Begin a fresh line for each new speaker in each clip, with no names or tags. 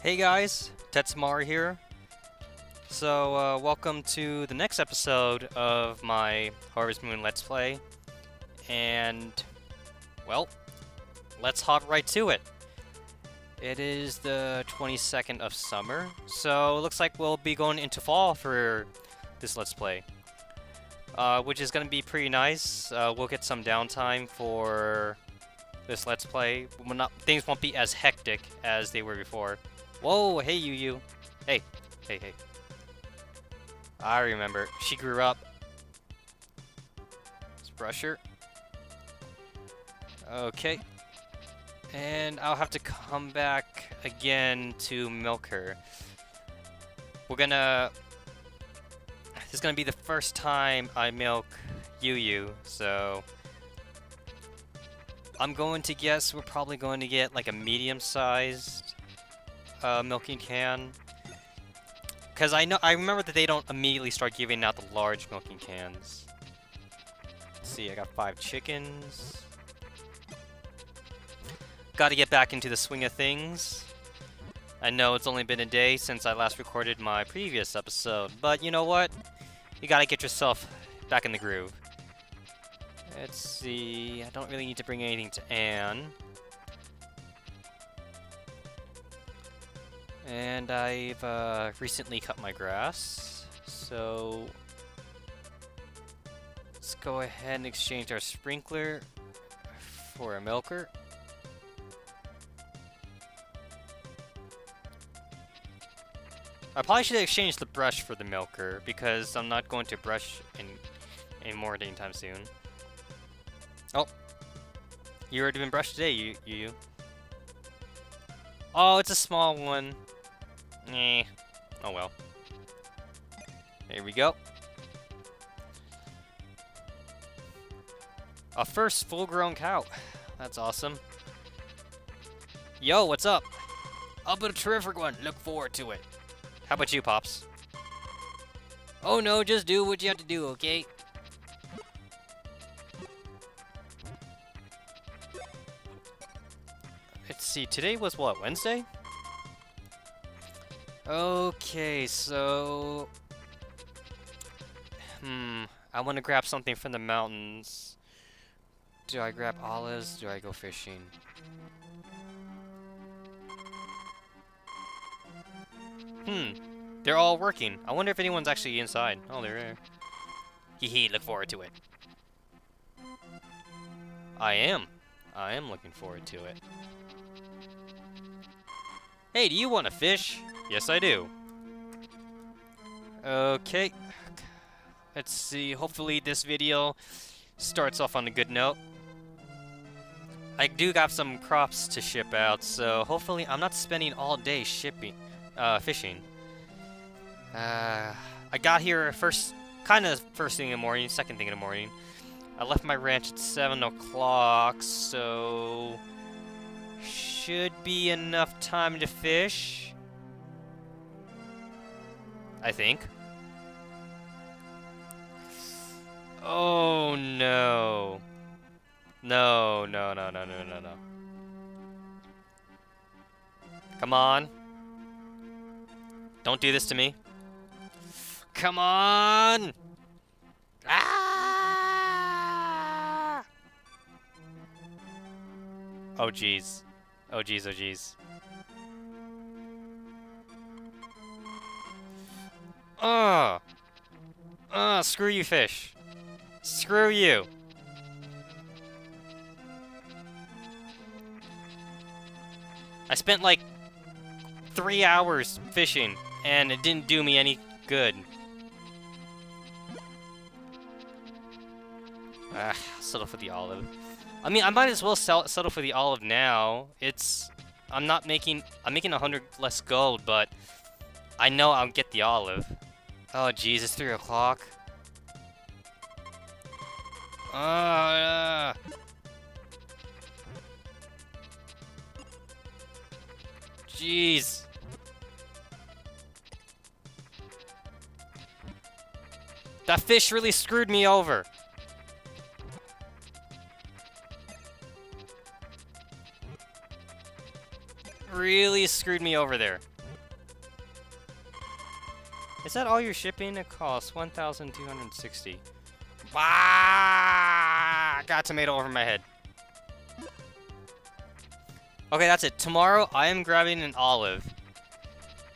Hey guys, Tetsamaru here. Welcome to the next episode of my Harvest Moon Let's Play. And, well, let's hop right to it. It is the 22nd of summer, so it looks like we'll be going into fall for this Let's Play. Which is going to be pretty nice. We'll get some downtime for this Let's Play. Things won't be as hectic as they were before. Whoa, hey you. Hey. I remember. She grew up. Let's brush her. Okay. And I'll have to come back again to milk her. This is gonna be the first time I milk Yu, so I'm going to guess we're probably going to get like a medium-sized milking can, because I remember that they don't immediately start giving out the large milking cans. Let's see, I got 5 chickens. Got to get back into the swing of things. I know it's only been a day since I last recorded my previous episode, but you know what? You gotta get yourself back in the groove. Let's see, I don't really need to bring anything to Anne. And I've recently cut my grass, so let's go ahead and exchange our sprinkler for a milker. I probably should exchange the brush for the milker, because I'm not going to brush anymore anytime soon. Oh, you already been brushed today, you. Oh, it's a small one. Eh. Oh well. Here we go. A first full-grown cow. That's awesome. Yo, what's up? I'll put a terrific one. Look forward to it. How about you, Pops? Oh no, just do what you have to do, okay? Let's see, today was what, Wednesday? Okay, so... I want to grab something from the mountains. Do I grab olives? Do I go fishing? They're all working. I wonder if anyone's actually inside. Oh, they're there. Hee hee, look forward to it. I am looking forward to it. Hey, do you want to fish? Yes, I do. Okay. Let's see. Hopefully this video starts off on a good note. I do got some crops to ship out, so hopefully I'm not spending all day fishing. I got here first thing in the morning, second thing in the morning. I left my ranch at 7 o'clock, so should be enough time to fish, I think. Oh no. No. Come on. Don't do this to me. Come on! Ah! Oh jeez. Oh jeez. Screw you, fish. Screw you. I spent like 3 hours fishing, and it didn't do me any good. Settle for the olive. I mean, I might as well settle for the olive now. I'm making 100 less gold, but I know I'll get the olive. Oh jeez, it's 3 o'clock. Jeez. That fish really screwed me over. really screwed me over there. Is that all your shipping? It costs 1,260. Bah! Got tomato over my head. Okay, that's it. Tomorrow, I am grabbing an olive.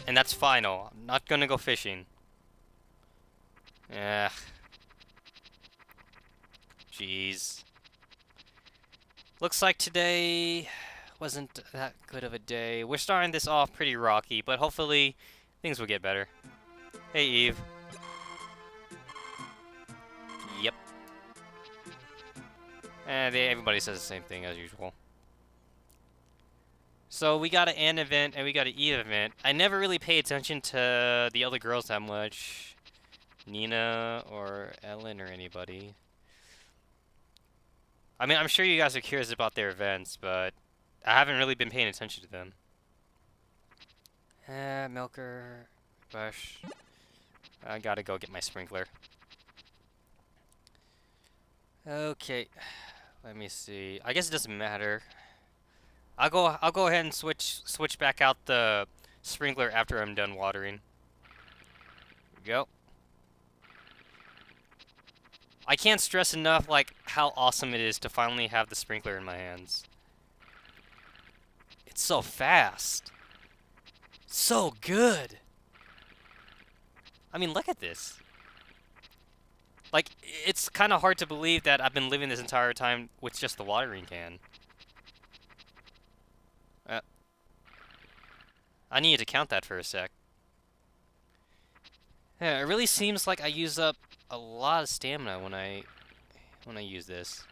And that's final. I'm not gonna go fishing. Ugh. Jeez. Looks like today wasn't that good of a day. We're starting this off pretty rocky, but hopefully things will get better. Hey, Eve. Yep. Everybody says the same thing as usual. So we got an Ann event and we got an Eve event. I never really pay attention to the other girls that much. Nina or Ellen or anybody. I mean, I'm sure you guys are curious about their events, but I haven't really been paying attention to them. Milker, Bush. I gotta go get my sprinkler. Okay, let me see. I guess it doesn't matter. I'll go ahead and switch back out the sprinkler after I'm done watering. Here we go. I can't stress enough like how awesome it is to finally have the sprinkler in my hands. It's so fast. So good. I mean, look at this. Like, it's kind of hard to believe that I've been living this entire time with just the watering can. I needed to count that for a sec. Yeah, it really seems like I use up a lot of stamina when I use this.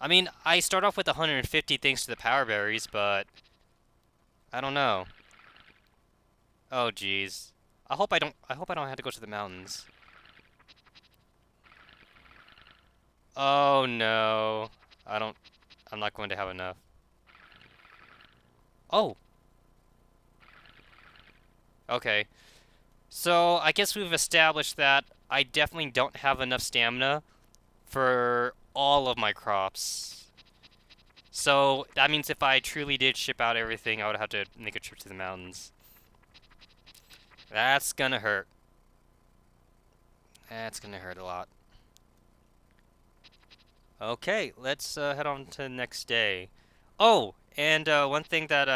I mean, I start off with 150 thanks to the power berries, but I don't know. Oh jeez. I hope I don't have to go to the mountains. Oh no. I'm not going to have enough. Oh. Okay. So, I guess we've established that I definitely don't have enough stamina for all of my crops. So, that means if I truly did ship out everything, I would have to make a trip to the mountains. That's gonna hurt. That's gonna hurt a lot. Okay, let's head on to the next day. Oh, and one thing that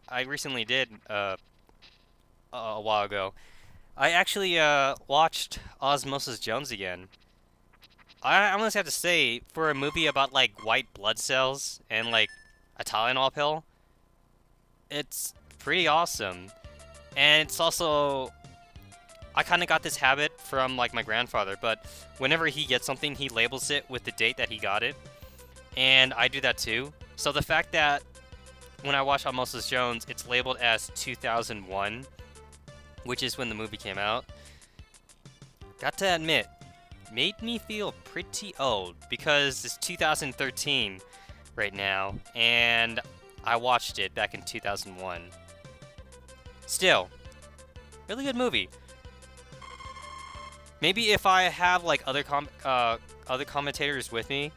I recently did a while ago. I actually watched Osmosis Jones again. I almost have to say, for a movie about like white blood cells and like a Tylenol pill, it's pretty awesome. And it's also, I kind of got this habit from like my grandfather, but whenever he gets something, he labels it with the date that he got it. And I do that too. So the fact that when I watch Osmosis Jones, it's labeled as 2001, which is when the movie came out, got to admit, made me feel pretty old because it's 2013 right now, and I watched it back in 2001. Still, really good movie. Maybe if I have like other commentators with me,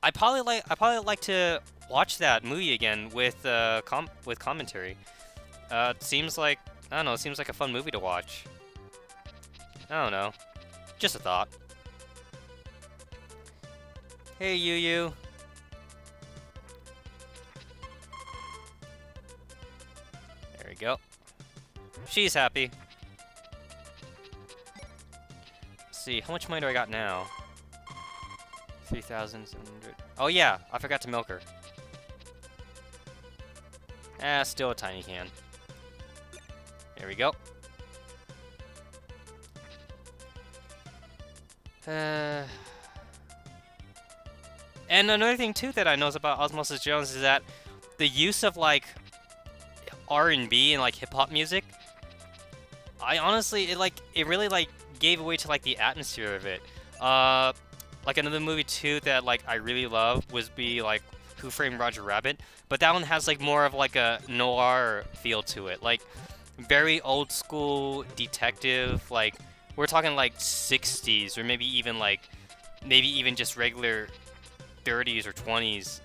I probably like to watch that movie again with commentary. It seems like, I don't know, it seems like a fun movie to watch. I don't know. Just a thought. Hey, Yu. There we go. She's happy. Let's see, how much money do I got now? 3,700. Oh yeah, I forgot to milk her. Still a tiny can. There we go. And another thing too that I know about Osmosis Jones is that the use of like R&B and like hip hop music, I honestly it really like gave away to like the atmosphere of it. Like another movie too that like I really love was like Who Framed Roger Rabbit, but that one has like more of like a noir feel to it, like very old school detective. Like we're talking like 60s or maybe even just regular 30s or 20s.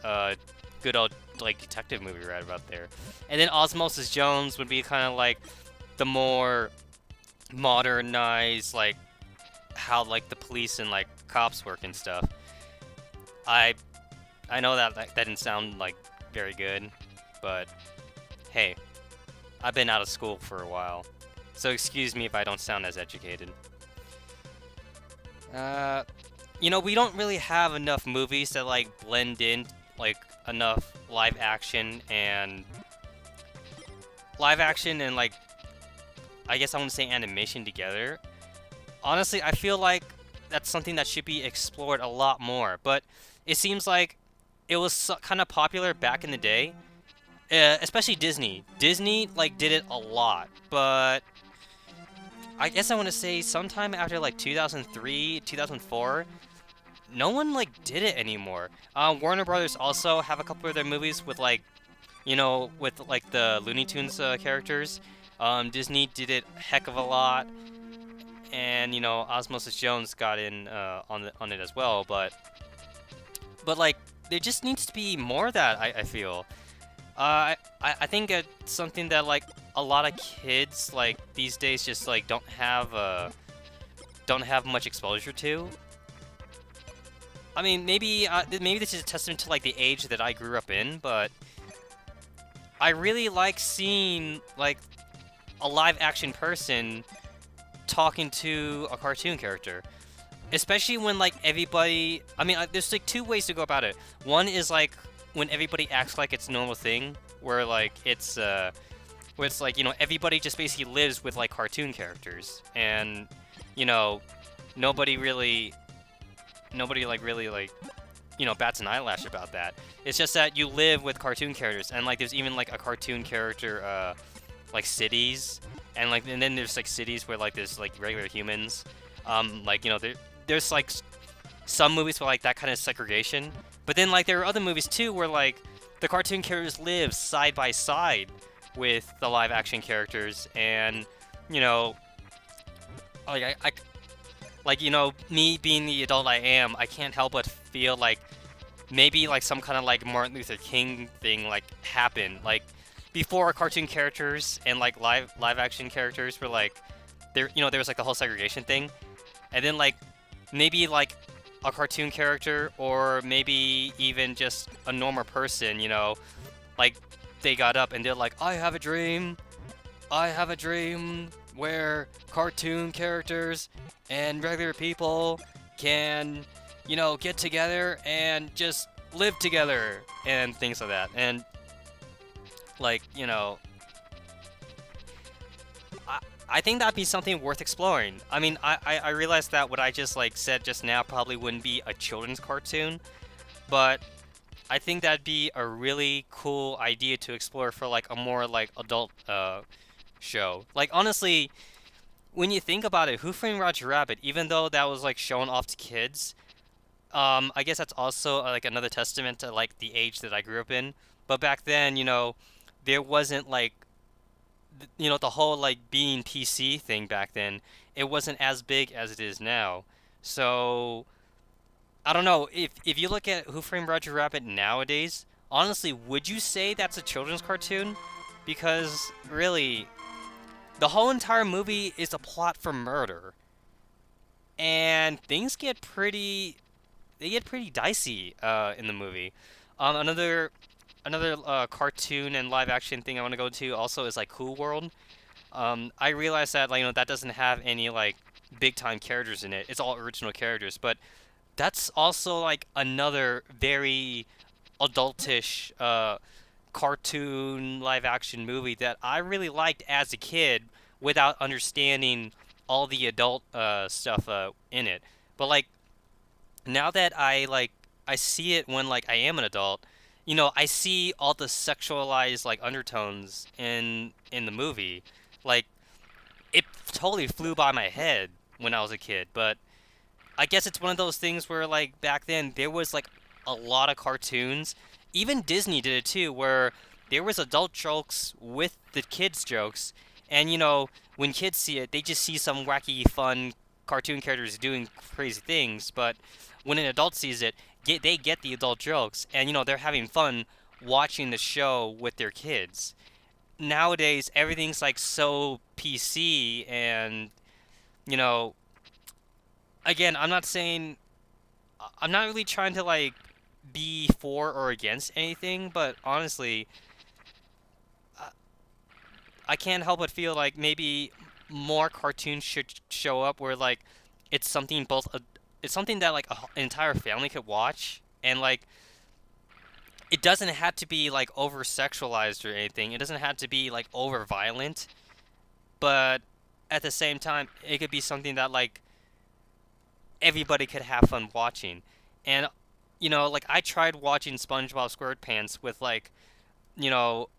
Good old like detective movie right about there. And then Osmosis Jones would be kind of like the more modernized, like how like the police and like cops work and stuff. I I know that didn't sound like very good, but hey, I've been out of school for a while, so excuse me if I don't sound as educated. Uh, we don't really have enough movies that like blend in like enough live action and like I guess I want to say animation together. Honestly, I feel like that's something that should be explored a lot more, but it seems like it was kind of popular back in the day, especially Disney. Disney like did it a lot, but I guess I want to say sometime after like 2003, 2004, no one like did it anymore. Warner Brothers also have a couple of their movies with like, with like the Looney Tunes characters. Disney did it a heck of a lot, and Osmosis Jones got in on it as well. But like there just needs to be more of that. I feel. I think it's something that like a lot of kids like these days just like don't have much exposure to. I mean, maybe this is a testament to like the age that I grew up in, but I really like seeing like a live action person talking to a cartoon character. Especially when like everybody, I mean, there's like two ways to go about it. One is like when everybody acts like it's a normal thing, where like where it's like, everybody just basically lives with like cartoon characters, and you know, nobody really like bats an eyelash about that. It's just that you live with cartoon characters, and like there's even like a cartoon character like cities, and then there's like cities where like there's like regular humans. Like there's like some movies with like that kind of segregation, but then like there are other movies too where like the cartoon characters live side by side with the live action characters, and like I like me being the adult I am, I can't help but feel like maybe like some kind of like Martin Luther King thing like happened like before cartoon characters and like live action characters were like there there was like the whole segregation thing, and then like maybe like a cartoon character or maybe even just a normal person, like they got up and they're like, I have a dream where cartoon characters and regular people can, get together and just live together and things like that. And like, I think that'd be something worth exploring. I mean, I realize that what I just like said just now probably wouldn't be a children's cartoon, but I think that'd be a really cool idea to explore for like a more like adult show. Like honestly, when you think about it, Who Framed Roger Rabbit, even though that was like shown off to kids, I guess that's also like another testament to like the age that I grew up in. But back then, there wasn't like the whole like being PC thing back then. It wasn't as big as it is now. So I don't know if you look at Who Framed Roger Rabbit nowadays. Honestly, would you say that's a children's cartoon? Because really, the whole entire movie is a plot for murder, and things get pretty dicey in the movie. Another cartoon and live action thing I want to go to also is like Cool World. I realize that like that doesn't have any like big time characters in it. It's all original characters, but that's also like another very adultish cartoon live action movie that I really liked as a kid without understanding all the adult stuff in it. But like now that I see it when like I am an adult, I see all the sexualized like undertones in the movie. Like it totally flew by my head when I was a kid, but I guess it's one of those things where like back then there was like a lot of cartoons. Even Disney did it too, where there was adult jokes with the kids jokes, and when kids see it, they just see some wacky, fun cartoon characters doing crazy things. But when an adult sees it, they get the adult jokes, and they're having fun watching the show with their kids. nowadays everything's like so PC, and you know, again, I'm not really trying to like be for or against anything, but honestly, I I can't help but feel like maybe more cartoons should show up where like it's something it's something that like an entire family could watch, and like it doesn't have to be like over sexualized or anything. It doesn't have to be like over violent, but at the same time, it could be something that like everybody could have fun watching. And like I tried watching SpongeBob SquarePants with like, you know,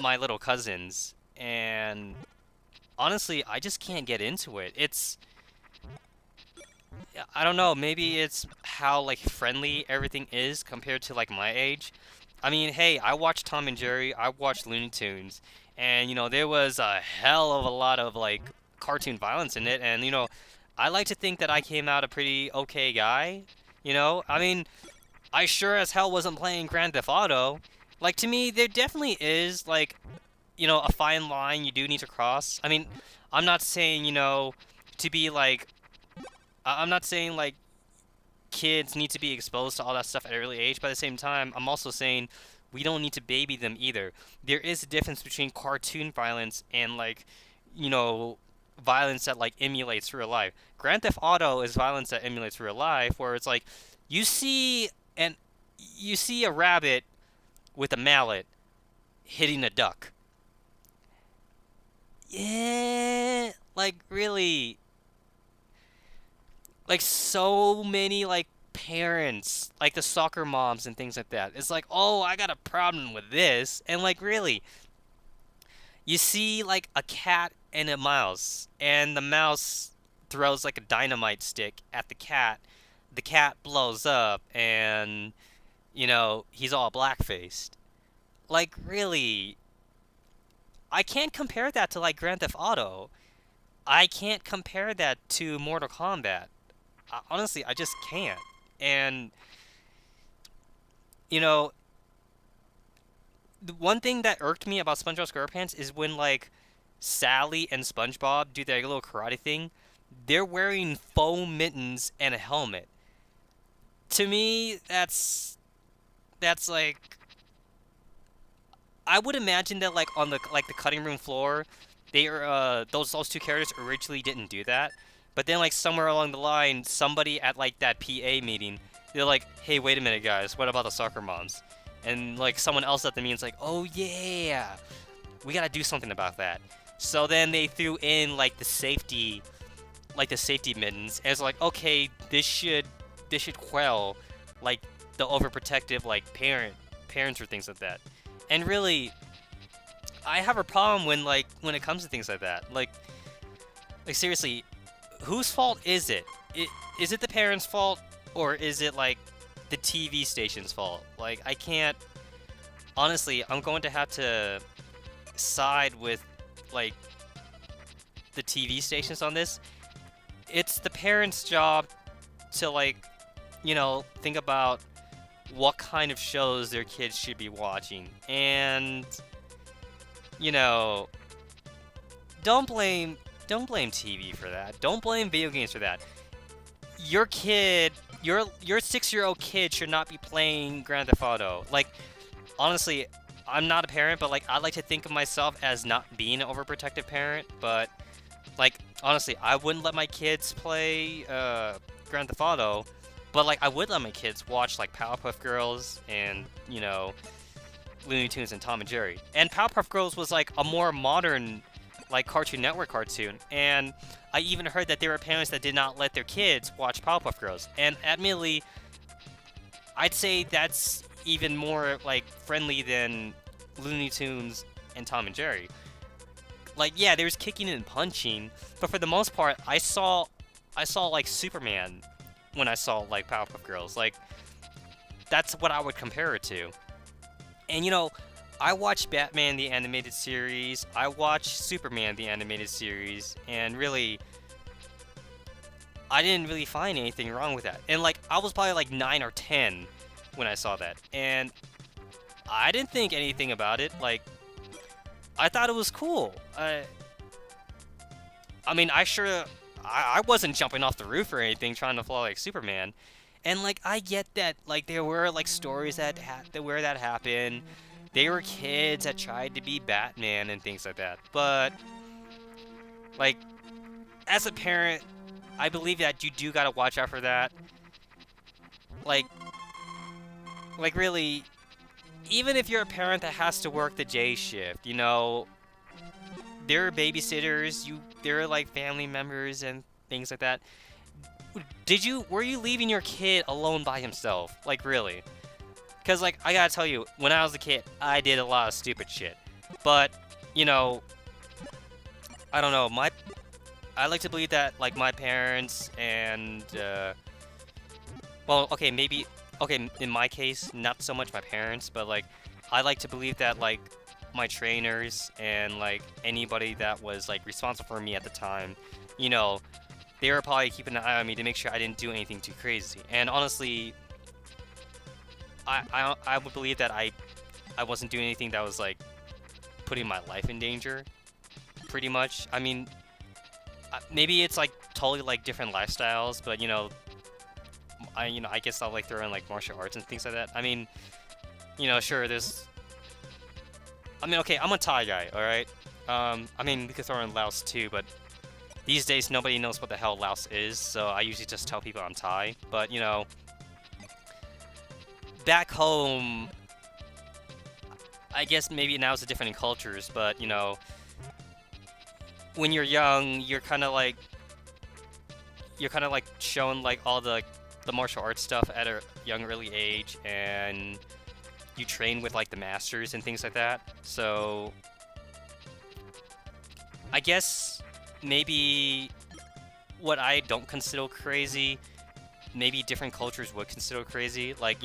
my little cousins, and honestly, I just can't get into it. I don't know, maybe it's how like friendly everything is compared to like my age. I mean, hey, I watched Tom and Jerry, I watched Looney Tunes, and there was a hell of a lot of like cartoon violence in it, and I like to think that I came out a pretty okay guy. I mean, I sure as hell wasn't playing Grand Theft Auto. Like to me, there definitely is like, a fine line you do need to cross. I mean, I'm not saying, to be like I'm not saying like kids need to be exposed to all that stuff at an early age, but at the same time, I'm also saying we don't need to baby them either. There is a difference between cartoon violence and like, you know, violence that like emulates real life. Grand Theft Auto is violence that emulates real life, where it's like you see and you see a rabbit with a mallet hitting a duck. Yeah, like really, like so many like parents, like the soccer moms and things like that. It's like, oh, I got a problem with this, and like really, you see like a cat and a mouse, and the mouse throws like a dynamite stick at the cat. The cat blows up, and he's all black faced. Like really, I can't compare that to like Grand Theft Auto. I can't compare that to Mortal Kombat. Honestly, I just can't. And you know, the one thing that irked me about SpongeBob SquarePants is when like Sally and SpongeBob do their little karate thing, they're wearing foam mittens and a helmet. To me, that's like I would imagine that like on the cutting room floor, they are those two characters originally didn't do that. But then like somewhere along the line, somebody at like that PA meeting, they're like, "Hey, wait a minute, guys. What about the soccer moms?" And like someone else at the meeting's like, "Oh yeah, we gotta do something about that." So then they threw in like the safety mittens, and it's like, okay, this should quell like the overprotective like parents or things like that. And really, I have a problem when it comes to things like that. Like seriously, whose fault is it? Is it the parents' fault, or is it like the TV station's fault? Like I can't honestly, I'm going to have to side with like the TV stations on this. It's the parents' job to like, think about what kind of shows their kids should be watching. And you know, don't blame TV for that. Don't blame video games for that. Your kid, your 6-year-old kid should not be playing Grand Theft Auto. Like honestly, I'm not a parent, but like I like to think of myself as not being an overprotective parent, but like honestly, I wouldn't let my kids play Grand Theft Auto, but like I would let my kids watch like Powerpuff Girls and, Looney Tunes and Tom and Jerry. And Powerpuff Girls was like a more modern like Cartoon Network cartoon, and I even heard that there were parents that did not let their kids watch Powerpuff Girls. And admittedly, I'd say that's even more like friendly than Looney Tunes and Tom and Jerry. Like yeah, there's kicking and punching, but for the most part, I saw like Superman when I saw like Powerpuff Girls. Like that's what I would compare it to. And I watched Batman the animated series, I watched Superman the animated series, and really I didn't really find anything wrong with that. And like I was probably like 9 or 10 when I saw that. And I didn't think anything about it. Like I thought it was cool. I mean, I wasn't jumping off the roof or anything trying to fly like Superman. And like I get that like there were like stories that where that happened. They were kids that tried to be Batman and things like that. But like as a parent, I believe that you do gotta watch out for that. Like really, even if you're a parent that has to work the J shift, you know, there are babysitters, there are like family members and things like that. Were you leaving your kid alone by himself? Like really? Cause like I gotta tell you, when I was a kid, I did a lot of stupid shit. But, you know, I don't know, I like to believe that like my parents and well, okay, maybe okay, in my case, not so much my parents, but like I like to believe that like my trainers and like anybody that was like responsible for me at the time, you know, they were probably keeping an eye on me to make sure I didn't do anything too crazy. And honestly, I would believe that I wasn't doing anything that was like putting my life in danger, pretty much. I mean, maybe it's like totally like different lifestyles, but I guess I'll like throw in like martial arts and things like that. I mean, sure, okay, I'm a Thai guy, all right. I mean, we could throw in Laos too, but these days nobody knows what the hell Laos is, so I usually just tell people I'm Thai. But back home, I guess maybe now it's different in cultures, but when you're young, you're kind of like showing like all the martial arts stuff at a young early age, and you train with like the masters and things like that. So I guess maybe what I don't consider crazy, maybe different cultures would consider crazy, like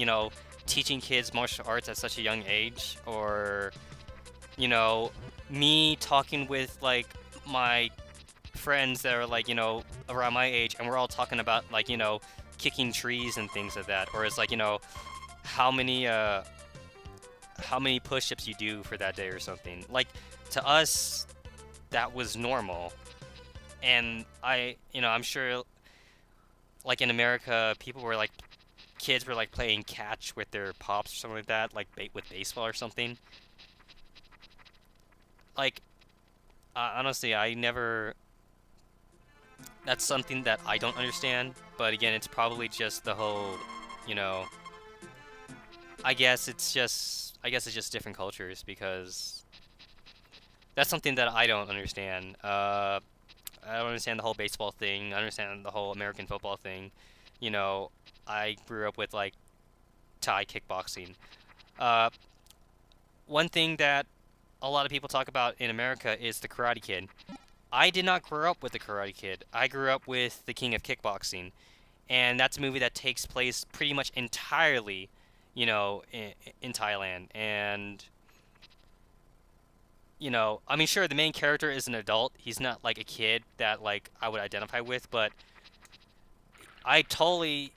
teaching kids martial arts at such a young age, or me talking with like my friends that are like around my age, and we're all talking about like kicking trees and things like that, or it's like how many push-ups you do for that day or something. Like to us that was normal. And I'm sure like in America kids were like playing catch with their pops or something like that, like with baseball or something. Like honestly, that's something that I don't understand, but again, it's probably just the whole, you know, I guess it's just different cultures, because that's something that I don't understand. I don't understand the whole baseball thing. I understand the whole American football thing. I grew up with like Thai kickboxing. Uh, One thing that a lot of people talk about in America is the Karate Kid. I did not grow up with the Karate Kid. I grew up with the King of Kickboxing, and that's a movie that takes place pretty much entirely, in Thailand. And I mean, sure, the main character is an adult. He's not like a kid that like I would identify with, but I totally,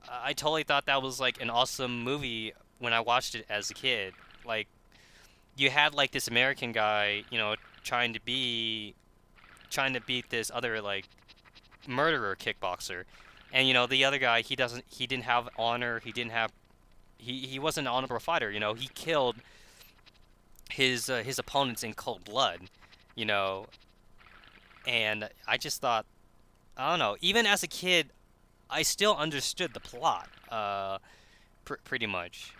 I totally thought that was like an awesome movie when I watched it as a kid. Like, you had like this American guy, trying to beat this other like murderer kickboxer, and the other guy, he didn't have honor. He wasn't an honorable fighter. He killed his opponents in cold blood, you know, and I just thought, I don't know, even as a kid, I still understood the plot, pretty much.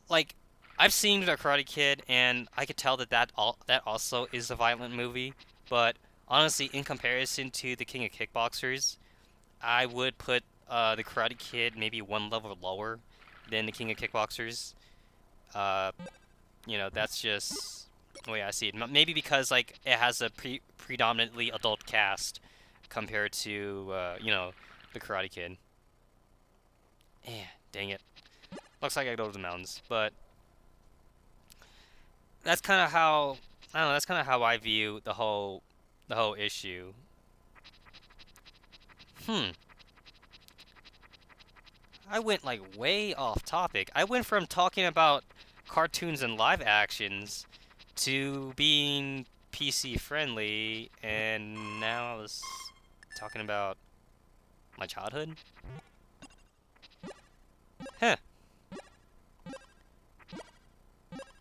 Like, I've seen The Karate Kid, and I could tell that also is a violent movie, but honestly, in comparison to The King of Kickboxers, I would put The Karate Kid maybe one level lower than The King of Kickboxers. Uh, that's just the way I see it. Maybe because like it has a predominantly adult cast compared to the Karate Kid. Dang it. Looks like I go to the mountains, but that's kind of how I don't know. That's kind of how I view the whole issue. Hmm. I went like way off topic. I went from talking about cartoons and live actions to being PC friendly, and now I was talking about my childhood? Huh.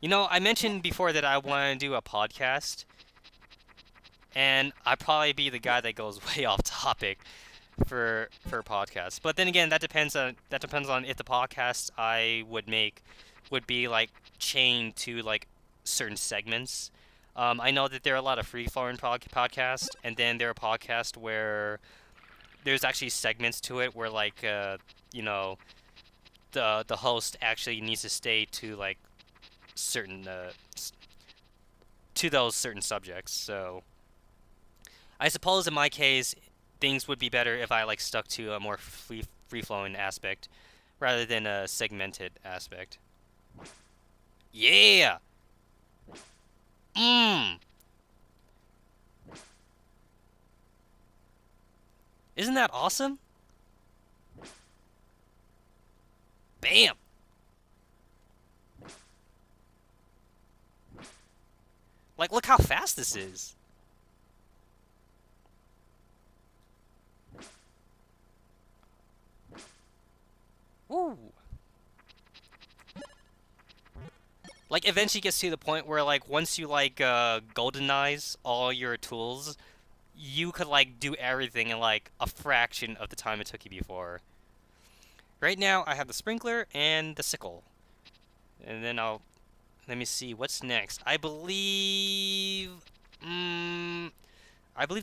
You know, I mentioned before that I want to do a podcast, and I'd probably be the guy that goes way off topic for podcasts. But then again, that depends on if the podcast I would make would be like chained to like certain segments. I know that there are a lot of free-flowing podcasts, and then there are podcasts where there's actually segments to it where like you know, the host actually needs to stay to like certain to those certain subjects. So I suppose in my case, things would be better if I like stuck to a more free-flowing aspect rather than a segmented aspect. Yeah. Isn't that awesome? Bam. Like, look how fast this is. Woo. Like, eventually gets to the point where, like, once you, like, goldenize all your tools, you could, like, do everything in, like, a fraction of the time it took you before. Right now, I have the sprinkler and the sickle. And then let me see, what's next? I believe the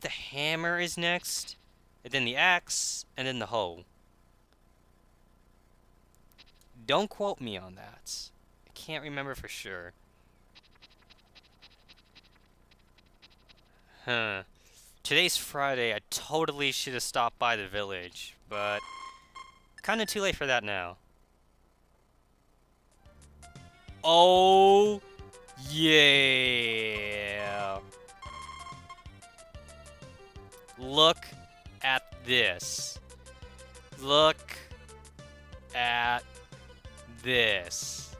hammer is next, and then the axe, and then the hoe. Don't quote me on that. I can't remember for sure. Huh. Today's Friday. I totally should have stopped by the village, but kind of too late for that now. Oh, yeah. Look at this. Look at this.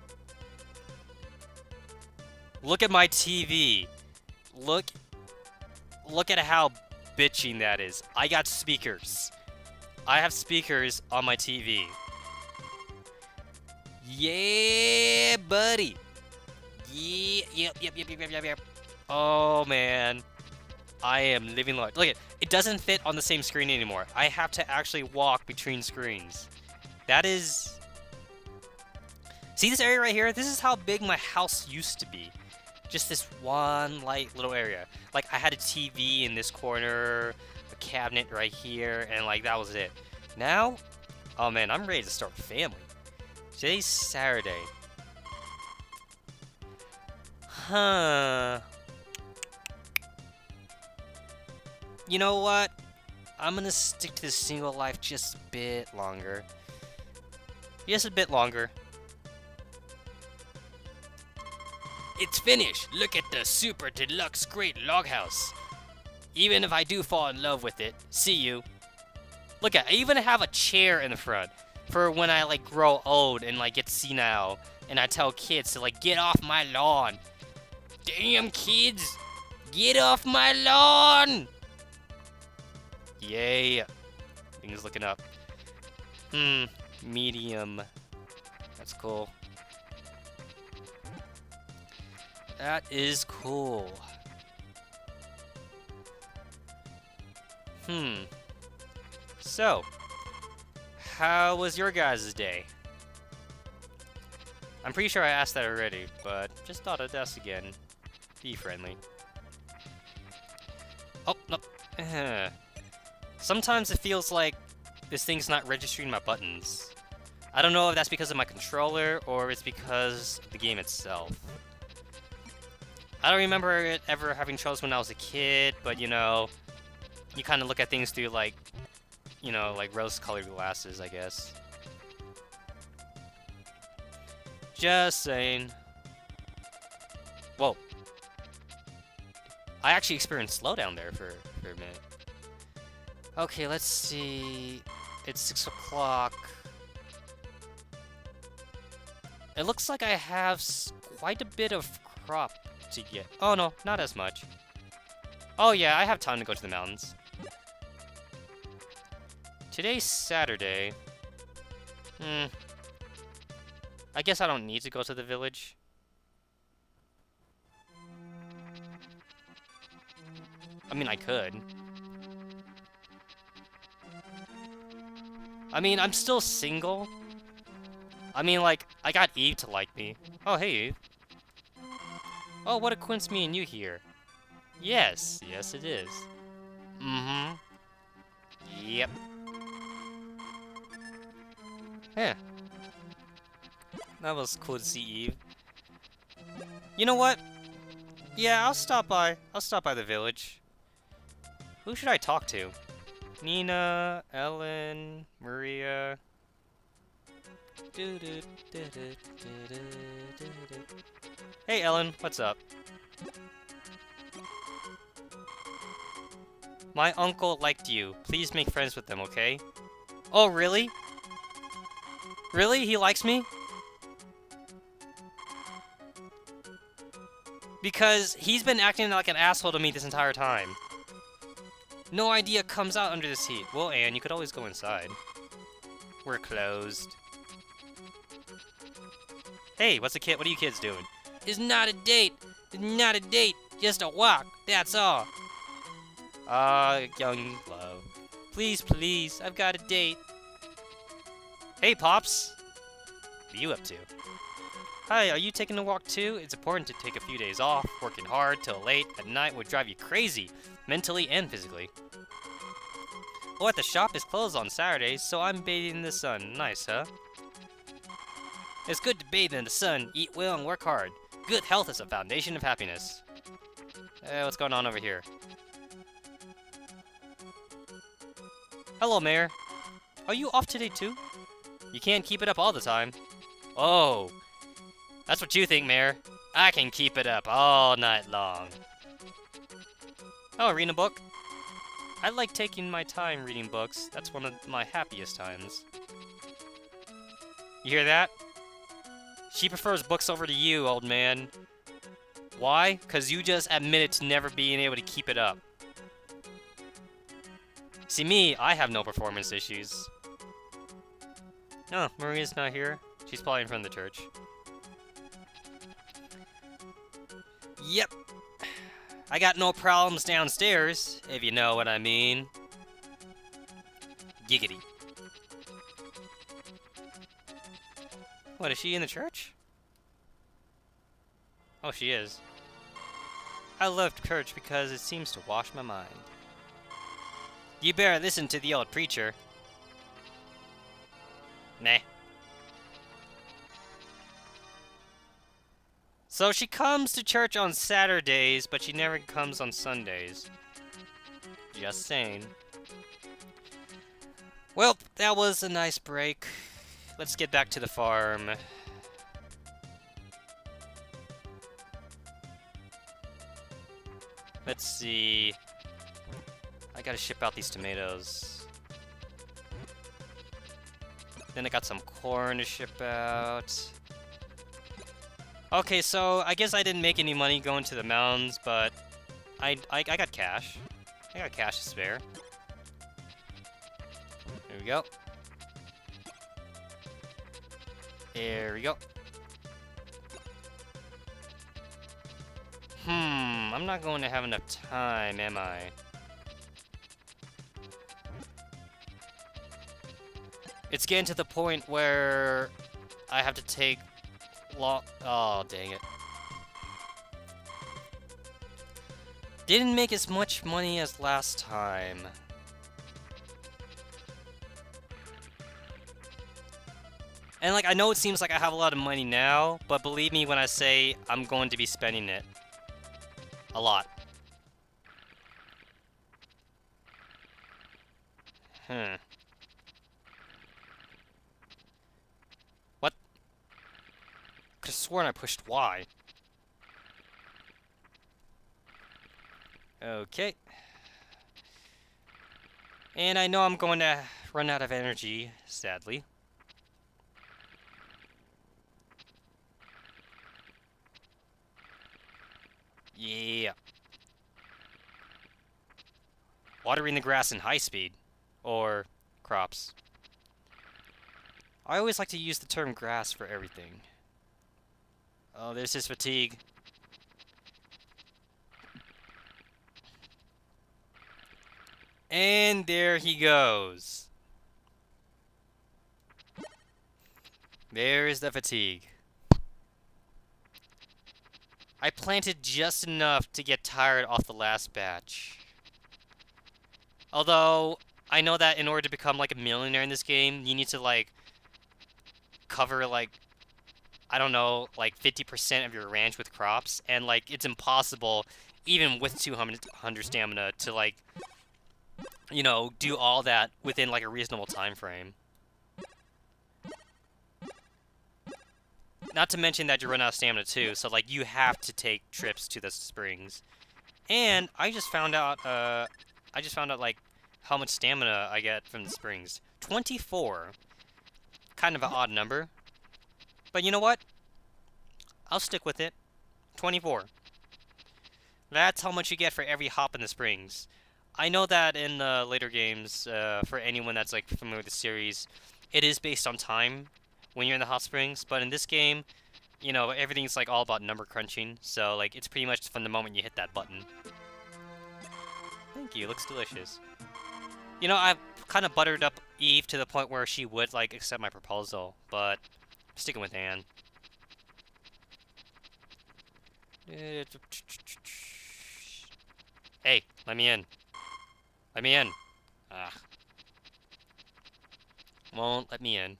Look at my TV. Look at how bitching that is. I got speakers. I have speakers on my TV. Yeah, buddy. Yeah, yep. Oh, man. I am living large. Look, it doesn't fit on the same screen anymore. I have to actually walk between screens. That is... See this area right here? This is how big my house used to be. Just this one, like, little area. Like, I had a TV in this corner, a cabinet right here, and, like, that was it. Now, oh, man, I'm ready to start a family. Today's Saturday. Huh. You know what? I'm gonna stick to the single life just a bit longer. Just a bit longer. It's finished! Look at the super deluxe great log house. Even if I do fall in love with it, see you. Look at, I even have a chair in the front for when I like grow old and like get senile and I tell kids to like get off my lawn. Damn kids! Get off my lawn! Yay. Things looking up. Medium. That's cool. That is cool. So, how was your guys' day? I'm pretty sure I asked that already, but just thought I'd ask again. Be friendly. Oh, no. Sometimes it feels like this thing's not registering my buttons. I don't know if that's because of my controller or it's because of the game itself. I don't remember it ever having troubles when I was a kid, but you know, you kind of look at things through like, you know, like rose-colored glasses, I guess. Just saying. Whoa. I actually experienced slowdown there for a minute. Okay, let's see. It's 6 o'clock. It looks like I have quite a bit of crop to get. Oh no, not as much. Oh yeah, I have time to go to the mountains. Today's Saturday. I guess I don't need to go to the village. I mean, I could. I mean, I'm still single. I mean, like, I got Eve to like me. Oh, hey, Eve. Oh, what a coincidence me and you here. Yes, yes it is. Mm-hmm. Yep. Yeah. That was cool to see Eve. You know what? Yeah, I'll stop by. I'll stop by the village. Who should I talk to? Nina, Ellen, Maria. Hey, Ellen, what's up? My uncle liked you. Please make friends with them, okay? Oh, really? Really? He likes me? Because he's been acting like an asshole to me this entire time. No idea comes out under this heat. Well, Anne, you could always go inside. We're closed. Hey, what are you kids doing? It's not a date. It's not a date. Just a walk. That's all. Young love. Please, please. I've got a date. Hey, Pops. What are you up to? Hi, are you taking a walk too? It's important to take a few days off. Working hard till late at night would drive you crazy, mentally and physically. Oh, the shop is closed on Saturdays, so I'm bathing in the sun. Nice, huh? It's good to bathe in the sun, eat well, and work hard. Good health is a foundation of happiness. What's going on over here? Hello, Mayor. Are you off today too? You can't keep it up all the time. Oh, that's what you think, Mayor. I can keep it up all night long. Oh, reading a book? I like taking my time reading books. That's one of my happiest times. You hear that? She prefers books over to you, old man. Why? 'Cause you just admitted to never being able to keep it up. See me, I have no performance issues. Oh, Maria's not here. She's probably in front of the church. Yep. I got no problems downstairs, if you know what I mean. Giggity. What, is she in the church? Oh, she is. I love church because it seems to wash my mind. You better listen to the old preacher. Nah. So she comes to church on Saturdays, but she never comes on Sundays. Just saying. Well, that was a nice break. Let's get back to the farm. Let's see. I gotta ship out these tomatoes. Then I got some corn to ship out. Okay, so I guess I didn't make any money going to the mountains, but I got cash. I got cash to spare. There we go. There we go. I'm not going to have enough time, am I? It's getting to the point where I have to take oh, dang it. Didn't make as much money as last time. And like, I know it seems like I have a lot of money now, but believe me when I say I'm going to be spending it. A lot. What? Could've sworn I pushed Y. Okay. And I know I'm going to run out of energy, sadly. Yeah. Watering the grass in high speed. Or crops. I always like to use the term grass for everything. Oh, there's his fatigue. And there he goes. There's the fatigue. I planted just enough to get tired off the last batch. Although, I know that in order to become, like, a millionaire in this game, you need to, like, cover, like, I don't know, like, 50% of your ranch with crops. And, like, it's impossible, even with 200 stamina, to, like, you know, do all that within, like, a reasonable time frame. Not to mention that you run out of stamina, too, so, like, you have to take trips to the springs. And I just found out, like, how much stamina I get from the springs. 24. Kind of an odd number. But you know what? I'll stick with it. 24. That's how much you get for every hop in the springs. I know that in the later games, for anyone that's, like, familiar with the series, it is based on time when you're in the hot springs, but in this game, you know, everything's, like, all about number crunching, so, like, it's pretty much from the moment you hit that button. Thank you, looks delicious. You know, I've kind of buttered up Eve to the point where she would, like, accept my proposal, but I'm sticking with Anne. Hey, let me in. Let me in. Ah. Won't let me in.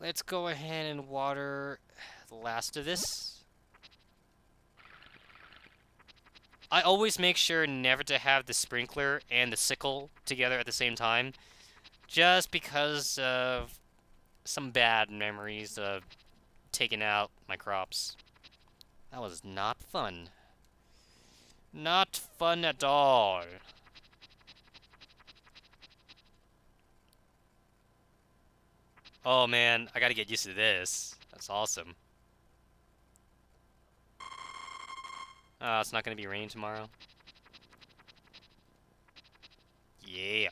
Let's go ahead and water the last of this. I always make sure never to have the sprinkler and the sickle together at the same time, just because of some bad memories of taking out my crops. That was not fun. Not fun at all. Oh man, I gotta get used to this. That's awesome. It's not gonna be raining tomorrow. Yeah.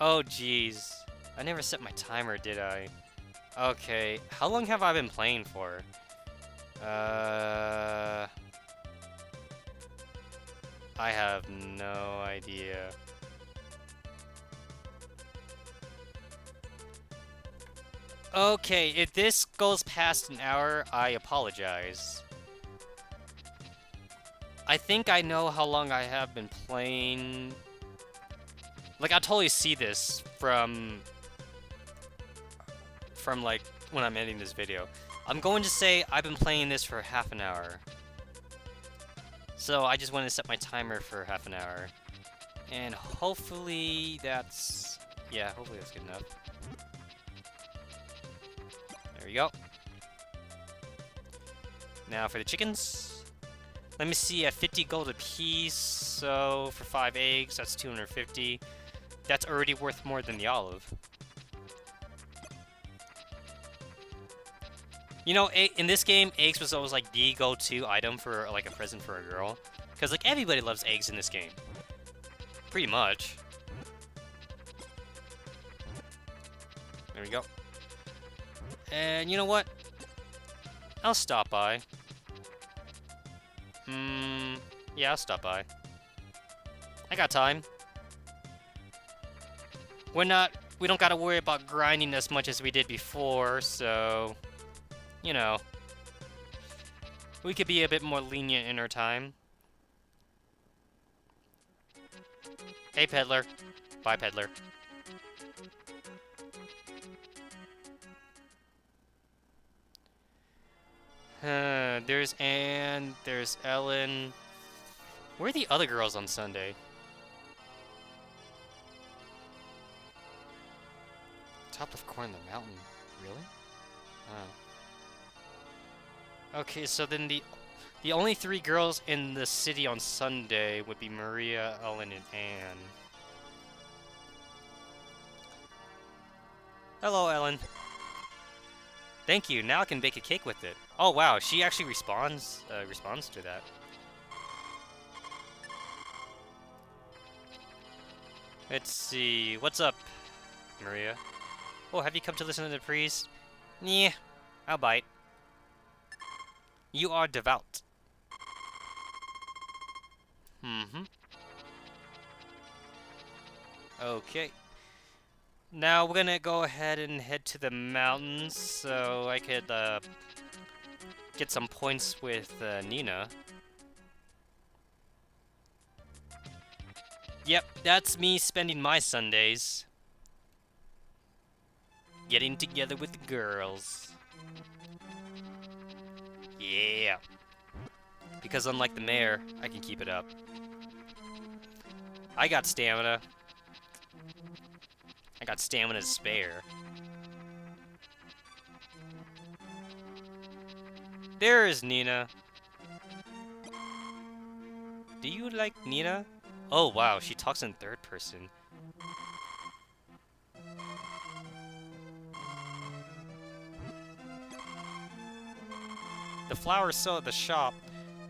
Oh jeez. I never set my timer, did I? Okay, how long have I been playing for? I have no idea. Okay, if this goes past an hour, I apologize. I think I know how long I have been playing. Like, I'll totally see this from like, when I'm editing this video. I'm going to say I've been playing this for half an hour. So I just want to set my timer for half an hour. And hopefully that's... yeah, hopefully that's good enough. There we go. Now for the chickens. Let me see, at 50 gold apiece, so for 5 eggs, that's 250. That's already worth more than the olive. You know, in this game, eggs was always, like, the go-to item for, like, a present for a girl. Because, like, everybody loves eggs in this game. Pretty much. There we go. And you know what? I'll stop by. Yeah, I'll stop by. I got time. We don't gotta worry about grinding as much as we did before, so... you know, we could be a bit more lenient in our time. Hey, peddler. Bye, peddler. There's Anne, there's Ellen. Where are the other girls on Sunday? Top of corn in the mountain. Really? Oh. Okay, so then the only 3 girls in the city on Sunday would be Maria, Ellen, and Anne. Hello, Ellen. Thank you. Now I can bake a cake with it. Oh wow, she actually responds to that. Let's see. What's up, Maria? Oh, have you come to listen to the priest? Yeah, I'll bite. You are devout. Mm-hmm. Okay. Now we're gonna go ahead and head to the mountains so I could get some points with Nina. Yep, that's me spending my Sundays getting together with the girls. Yeah. Because unlike the mayor, I can keep it up. I got stamina. I got stamina to spare. There is Nina. Do you like Nina? Oh wow, she talks in third person. The flowers sold at the shop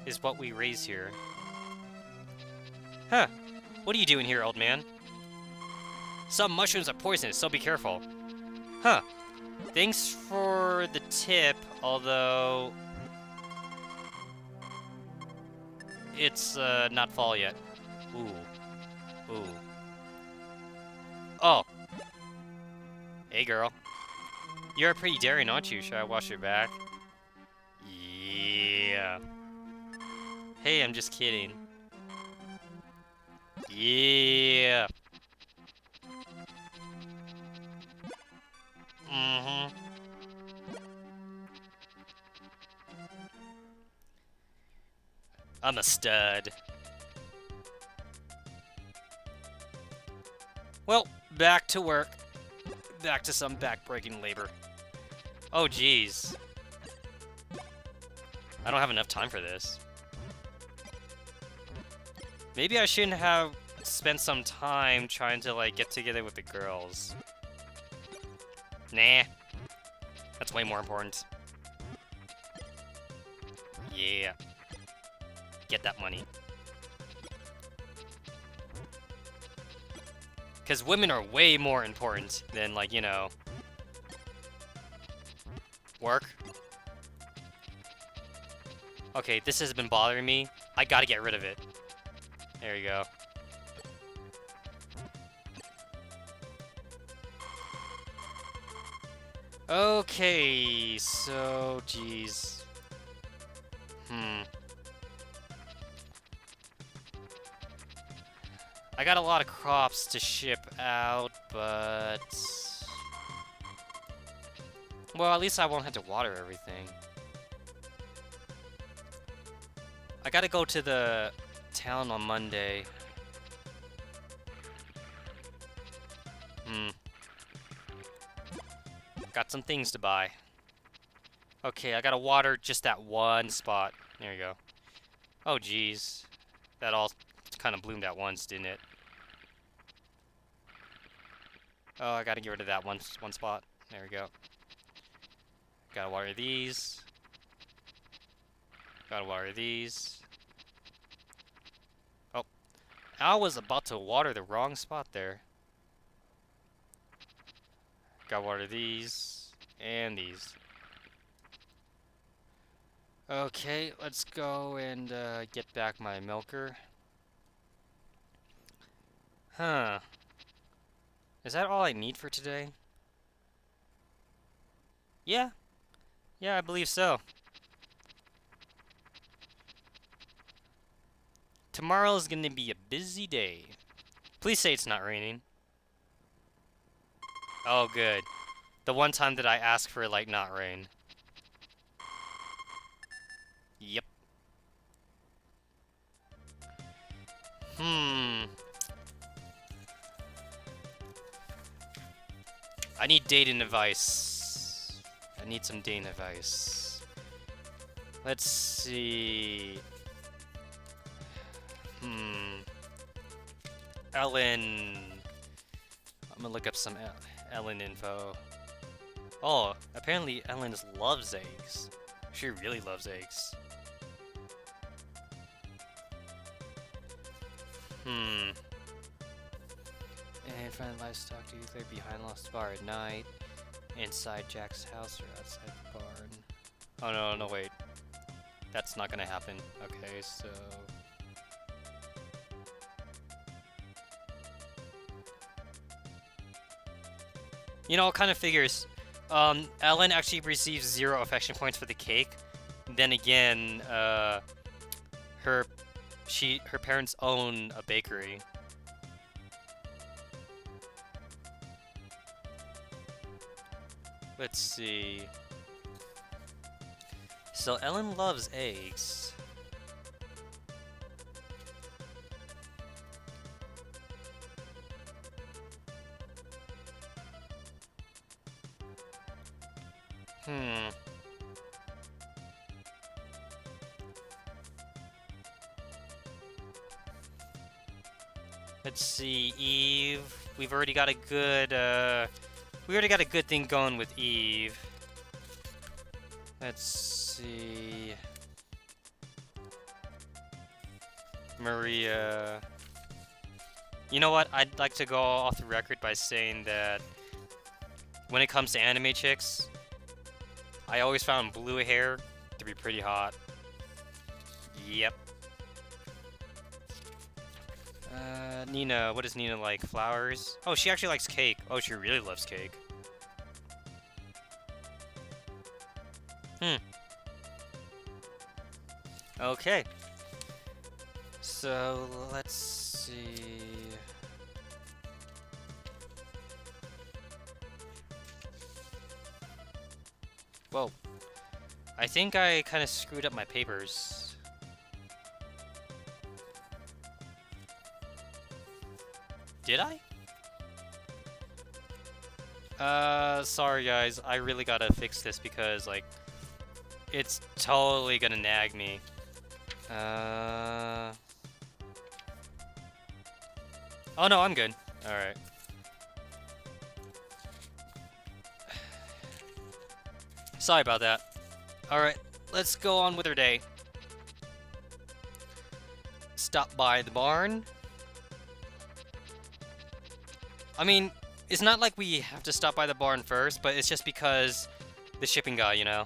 is what we raise here. Huh. What are you doing here, old man? Some mushrooms are poisonous, so be careful. Huh. Thanks for the tip, although... it's not fall yet. Ooh. Ooh. Oh. Hey, girl. You're pretty daring, aren't you? Should I wash your back? Yeah. Hey, I'm just kidding. Yeah. Mm-hmm. I'm a stud. Well, back to work. Back to some back-breaking labor. Oh, jeez. I don't have enough time for this. Maybe I shouldn't have spent some time trying to, like, get together with the girls. Nah. That's way more important. Yeah. Get that money. Because women are way more important than, like, you know... work. Okay, this has been bothering me. I gotta get rid of it. There you go. Okay, so, jeez. I got a lot of crops to ship out, but... well, at least I won't have to water everything. I gotta go to the town on Monday. Got some things to buy. Okay, I gotta water just that one spot. There you go. Oh, jeez. That all kind of bloomed at once, didn't it? Oh, I gotta get rid of that one spot. There we go. Gotta water these. Gotta water these. Oh. I was about to water the wrong spot there. Gotta water these. And these. Okay, let's go and get back my milker. Huh. Is that all I need for today? Yeah. Yeah, I believe so. Tomorrow's gonna be a busy day. Please say it's not raining. Oh, good. The one time that I asked for, like, not rain. Yep. I need dating advice. I need some dating advice. Let's see. Ellen. I'm gonna look up some Ellen info. Oh, apparently Ellen just loves eggs. She really loves eggs. And find livestock to either behind Lost Bar at night, inside Jack's house, or outside the barn. Oh no, no wait. That's not gonna happen. Okay, so... You know, it kind of figures. Ellen actually receives 0 affection points for the cake. Then again, her parents own a bakery. Let's see. So Ellen loves eggs. Let's see, Eve. We've already got a good, we already got a good thing going with Eve. Let's see. Maria. You know what? I'd like to go off the record by saying that when it comes to anime chicks, I always found blue hair to be pretty hot. Yep. Nina, what does Nina like? Flowers? Oh, she actually likes cake. Oh, she really loves cake. Okay. So, let's see... Whoa. I think I kind of screwed up my papers. Did I? Sorry guys, I really gotta fix this because, like, it's totally gonna nag me. Oh no, I'm good. Alright. Sorry about that. Alright, let's go on with our day. Stop by the barn. I mean, it's not like we have to stop by the barn first, but it's just because the shipping guy, you know.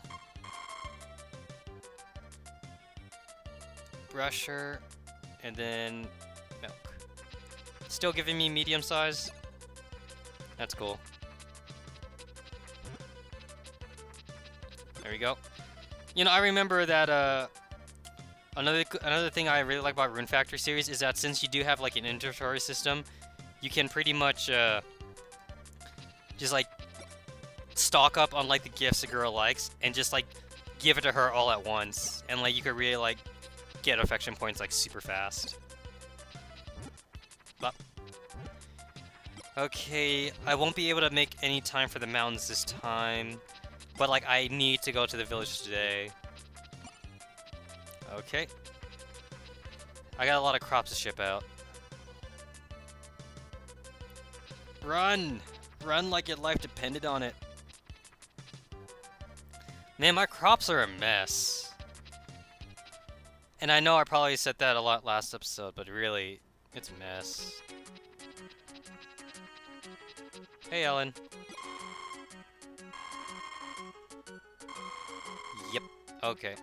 Brusher, and then milk. Still giving me medium size? That's cool. There we go. You know, I remember that, another thing I really like about Rune Factory series is that since you do have, like, an inventory system, you can pretty much, just, like, stock up on, like, the gifts a girl likes, and just, like, give it to her all at once. And, like, you could really, like, get affection points, like, super fast. But okay, I won't be able to make any time for the mountains this time, but, like, I need to go to the village today. Okay. I got a lot of crops to ship out. Run! Run like your life depended on it. Man, my crops are a mess. And I know I probably said that a lot last episode, but really, it's a mess. Hey, Ellen. Yep. Okay.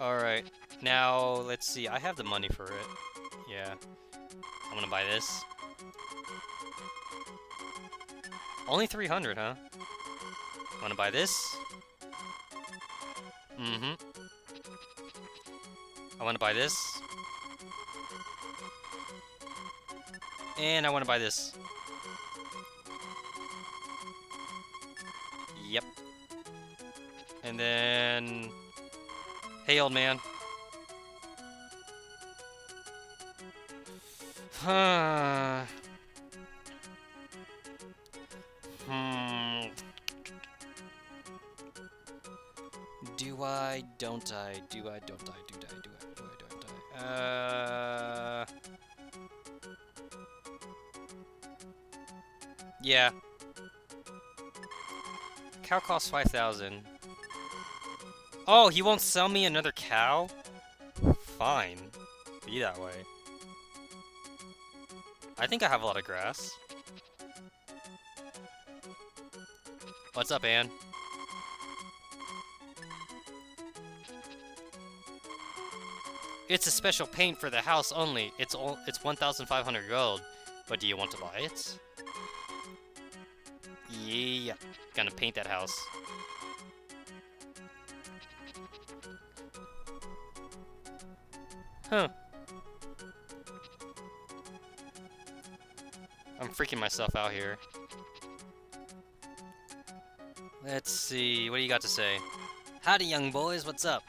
Alright. Now, let's see. I have the money for it. Yeah. I'm gonna buy this. Only 300, huh? Wanna buy this? Mm-hmm. I wanna buy this. And I wanna buy this. Yep. And then... Hey, old man. Huh. Do I, don't I, do I, don't I, do I, do I, do I, don't I? Yeah. Cow costs 5,000. Oh, he won't sell me another cow? Fine. Be that way. I think I have a lot of grass. What's up, Ann? It's a special paint for the house only. It's 1,500 gold. But do you want to buy it? Yeah. Gonna paint that house. Huh. I'm freaking myself out here. Let's see, what do you got to say? Howdy, young boys, what's up?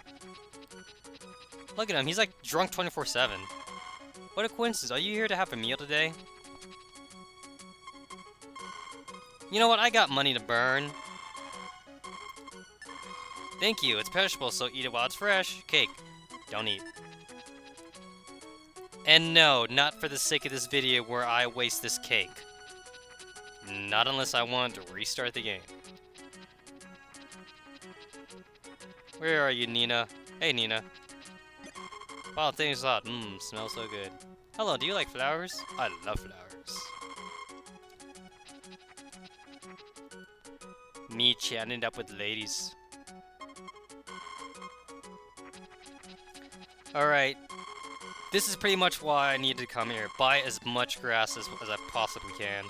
Look at him, he's like drunk 24/7. What a coincidence, are you here to have a meal today? You know what, I got money to burn. Thank you, it's perishable, so eat it while it's fresh. Cake, don't eat. And no, not for the sake of this video where I waste this cake. Not unless I want to restart the game. Where are you, Nina? Hey, Nina. Wow, thanks a lot. Mmm, smells so good. Hello, do you like flowers? I love flowers. Me chatting up with ladies. Alright. This is pretty much why I needed to come here. Buy as much grass as I possibly can.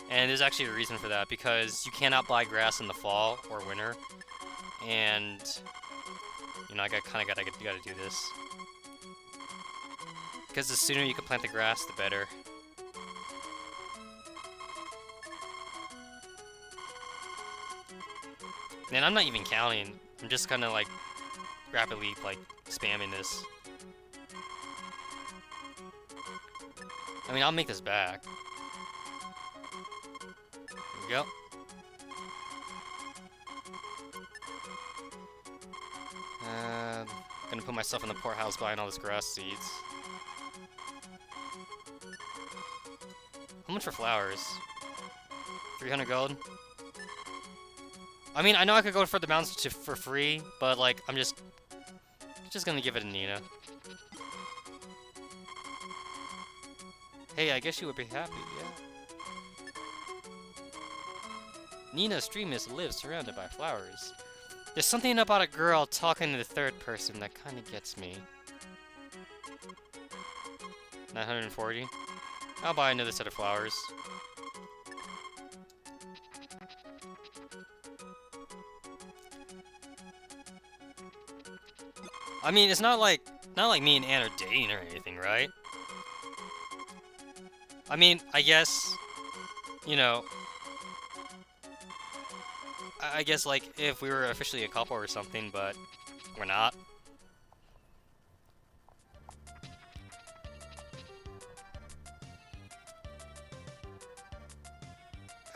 And there's actually a reason for that, because you cannot buy grass in the fall or winter. And, you know, I gotta do this. Because the sooner you can plant the grass, the better. And I'm not even counting. I'm just kind of like rapidly like spamming this. I mean, I'll make this back. There we go. Gonna put myself in the poorhouse buying all this grass seeds. How much for flowers? 300 gold? I mean, I know I could go for the mountains for free, but like, I'm just gonna give it to Nina. Hey, I guess you would be happy, yeah. Nina's dream is to live surrounded by flowers. There's something about a girl talking to the third person that kind of gets me. 940. I'll buy another set of flowers. I mean, it's not like me and Ann are dating or anything, right? I mean, I guess, you know, I guess like if we were officially a couple or something, but we're not.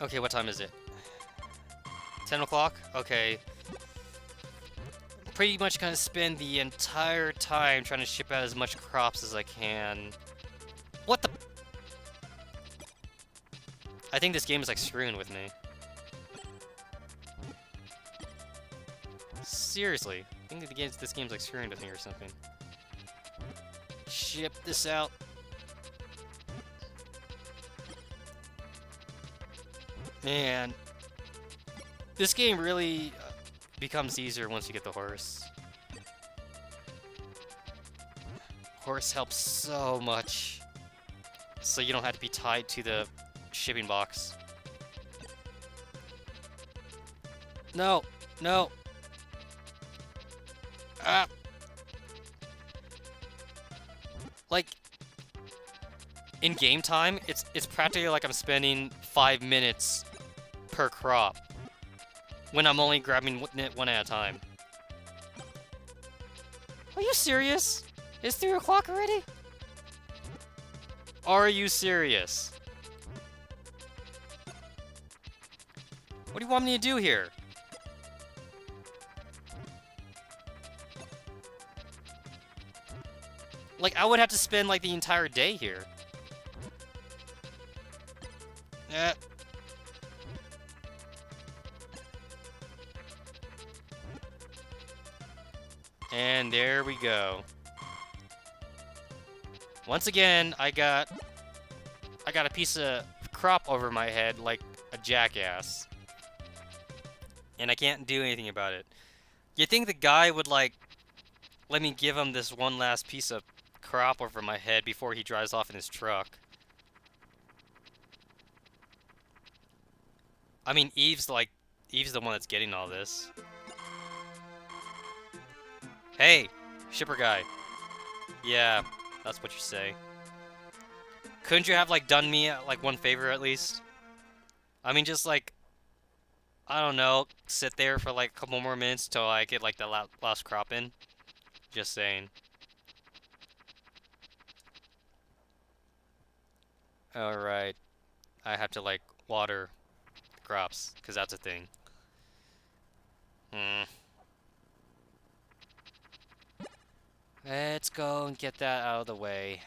Okay, what time is it? 10 o'clock? Okay. Pretty much gonna spend the entire time trying to ship out as much crops as I can. What the? I think this game is like screwing with me. Seriously, I think this game's like screwing with me or something. Ship this out. Man, this game really becomes easier once you get the horse. Horse helps so much. So you don't have to be tied to the shipping box. No, no. Ah. Like, in game time, it's practically like I'm spending 5 minutes per crop when I'm only grabbing one at a time. Are you serious? It's 3 o'clock already? Are you serious? What do you want me to do here? Like, I would have to spend like the entire day here. And there we go. Once again, I got a piece of crop over my head like a jackass. And I can't do anything about it. You'd think the guy would, like, let me give him this one last piece of crop over my head before he drives off in his truck. I mean, Eve's the one that's getting all this. Hey, shipper guy. Yeah, that's what you say. Couldn't you have, like, done me, like, one favor at least? I mean, just, like, I don't know, sit there for, like, a couple more minutes till I get, like, the last crop in. Just saying. Alright. I have to, like, water the crops, because that's a thing. Let's go and get that out of the way.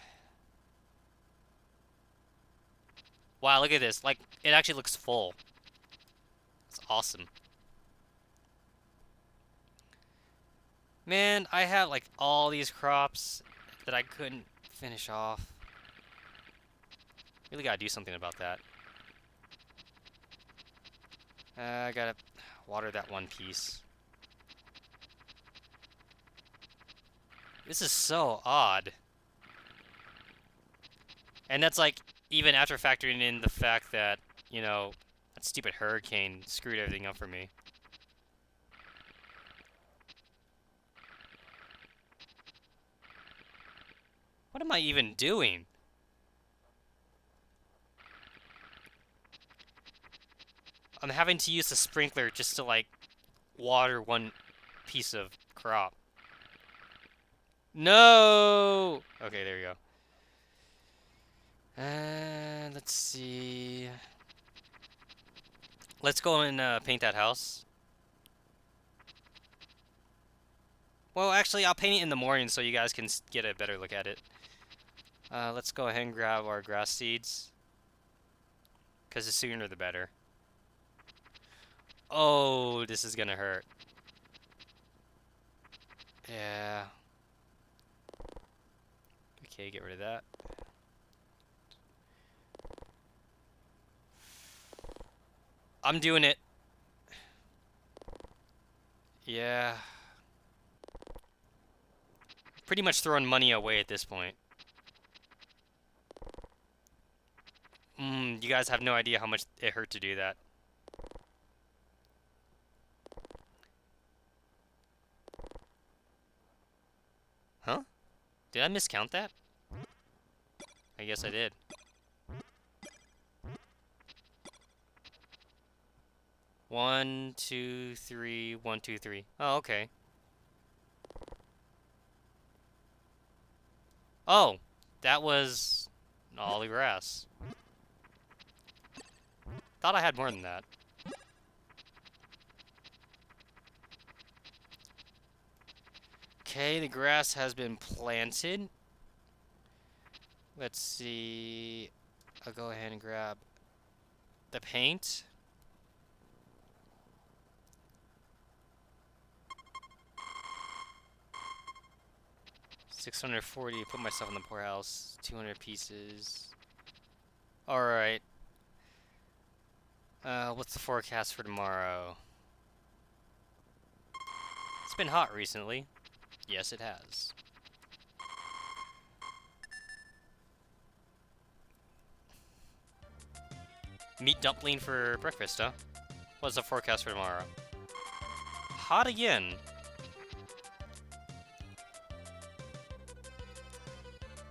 Wow, look at this. Like, it actually looks full. It's awesome. Man, I had, like, all these crops that I couldn't finish off. Really gotta do something about that. I gotta water that one piece. This is so odd. And that's, like, even after factoring in the fact that, you know, that stupid hurricane screwed everything up for me. What am I even doing? I'm having to use the sprinkler just to, like, water one piece of crop. No! Okay, there you go. Let's see. Let's go and paint that house. Well, actually, I'll paint it in the morning so you guys can get a better look at it. Let's go ahead and grab our grass seeds. Because the sooner the better. Oh, this is gonna hurt. Yeah. Okay, get rid of that. I'm doing it. Yeah. Pretty much throwing money away at this point. You guys have no idea how much it hurt to do that. Huh? Did I miscount that? I guess I did. One, two, three, 1, 2, 3. Oh, okay. Oh, that was all the grass. Thought I had more than that. Okay, the grass has been planted. Let's see. I'll go ahead and grab the paint. $640, put myself in the poorhouse. 200 pieces. Alright. What's the forecast for tomorrow? It's been hot recently. Yes, it has. Meat dumpling for breakfast, huh? What's the forecast for tomorrow? Hot again.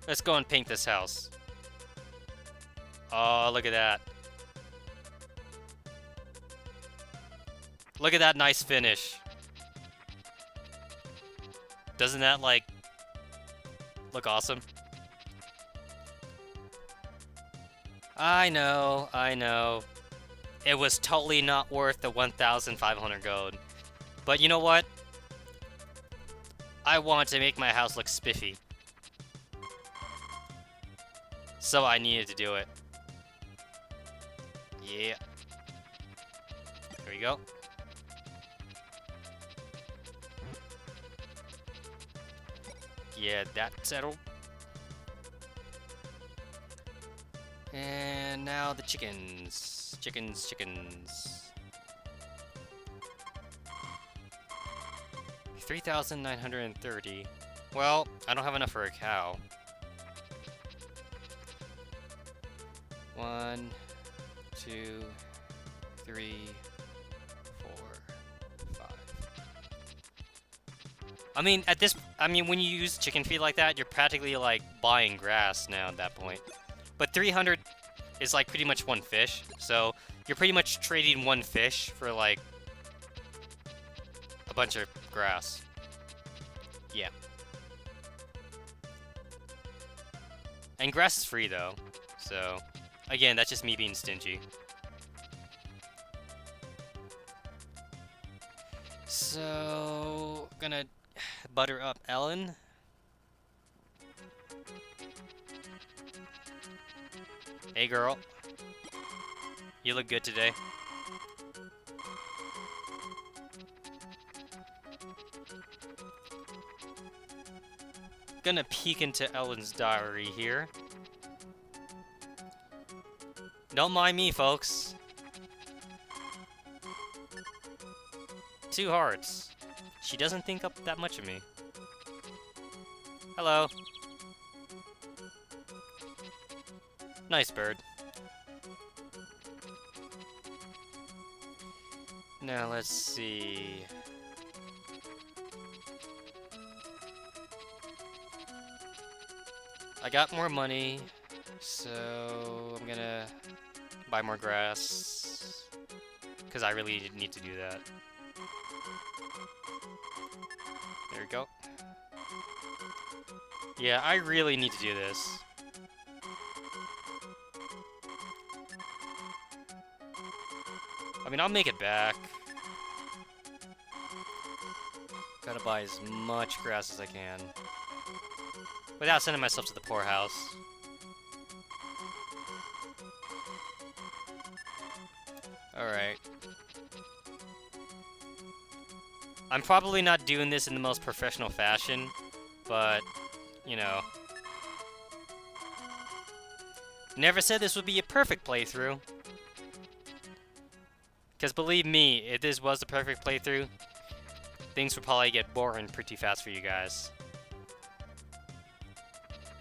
Let's go and paint this house. Oh, look at that. Look at that nice finish. Doesn't that, like, look awesome? I know, I know. It was totally not worth the 1,500 gold. But you know what? I want to make my house look spiffy. So I needed to do it. Yeah. There we go. Yeah, that settled. And now the chickens. Chickens. 3,930. Well, I don't have enough for a cow. 1, 2, 3, 4, 5. I mean, when you use chicken feed like that, you're practically like buying grass now at that point. But 300 is like pretty much one fish, so you're pretty much trading one fish for like a bunch of grass. Yeah. And grass is free though, so again, that's just me being stingy. So, gonna butter up Ellen. Hey girl, you look good today. Gonna peek into Ellen's diary here. Don't mind me, folks. 2 hearts. She doesn't think up that much of me. Hello. Nice bird. Now let's see. I got more money, so I'm gonna buy more grass, because I really need to do that. There we go. Yeah, I really need to do this. I mean, I'll make it back. Gotta buy as much grass as I can, without sending myself to the poorhouse. Alright. I'm probably not doing this in the most professional fashion, but, you know. Never said this would be a perfect playthrough. Because believe me, if this was the perfect playthrough, things would probably get boring pretty fast for you guys.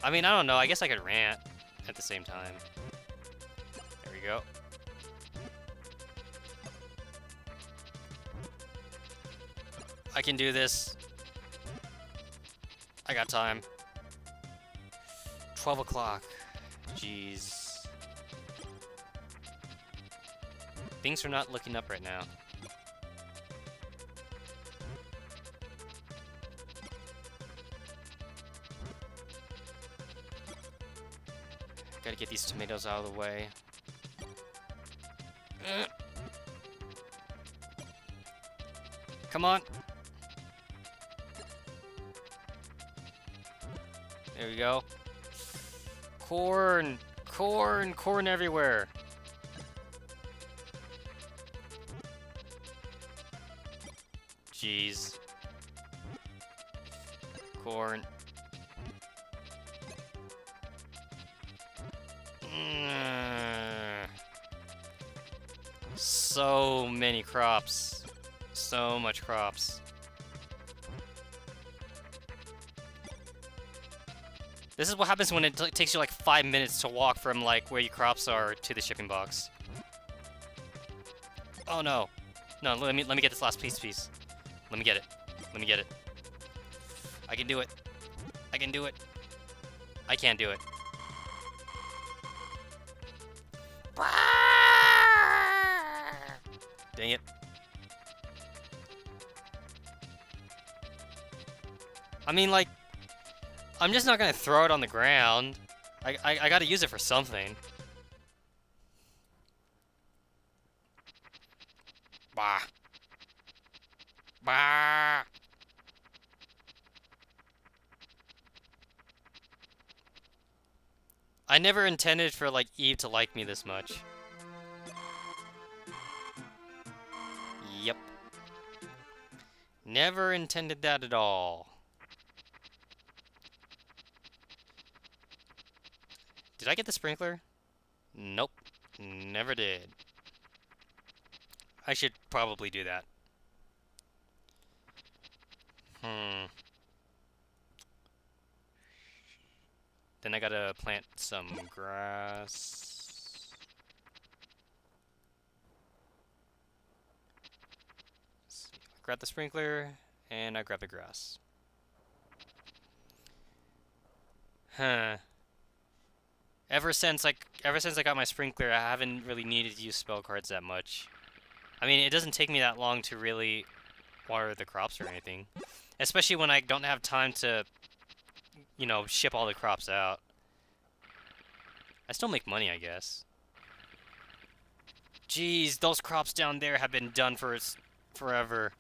I mean, I don't know, I guess I could rant at the same time. There we go. I can do this. I got time. 12 o'clock. Jeez. Things are not looking up right now. Gotta get these tomatoes out of the way. Come on. There we go. Corn! Corn! Corn everywhere! Jeez. Corn. So many crops. So much crops. This is what happens when it takes you like 5 minutes to walk from like where your crops are to the shipping box. Oh no. No, let me get this last piece. Let me get it. Let me get it. I can do it. I can do it. I can't do it. Dang it. I mean, like, I'm just not gonna throw it on the ground. I gotta use it for something. Bah. Bah. I never intended for, like, Eve to like me this much. Yep. Never intended that at all. Did I get the sprinkler? Nope. Never did. I should probably do that. Then I gotta plant some grass. Let's see. Grab the sprinkler, and I grab the grass. Huh. Ever since I got my sprinkler, I haven't really needed to use spell cards that much. I mean, it doesn't take me that long to really water the crops or anything. Especially when I don't have time to, you know, ship all the crops out. I still make money, I guess. Jeez, those crops down there have been done for forever.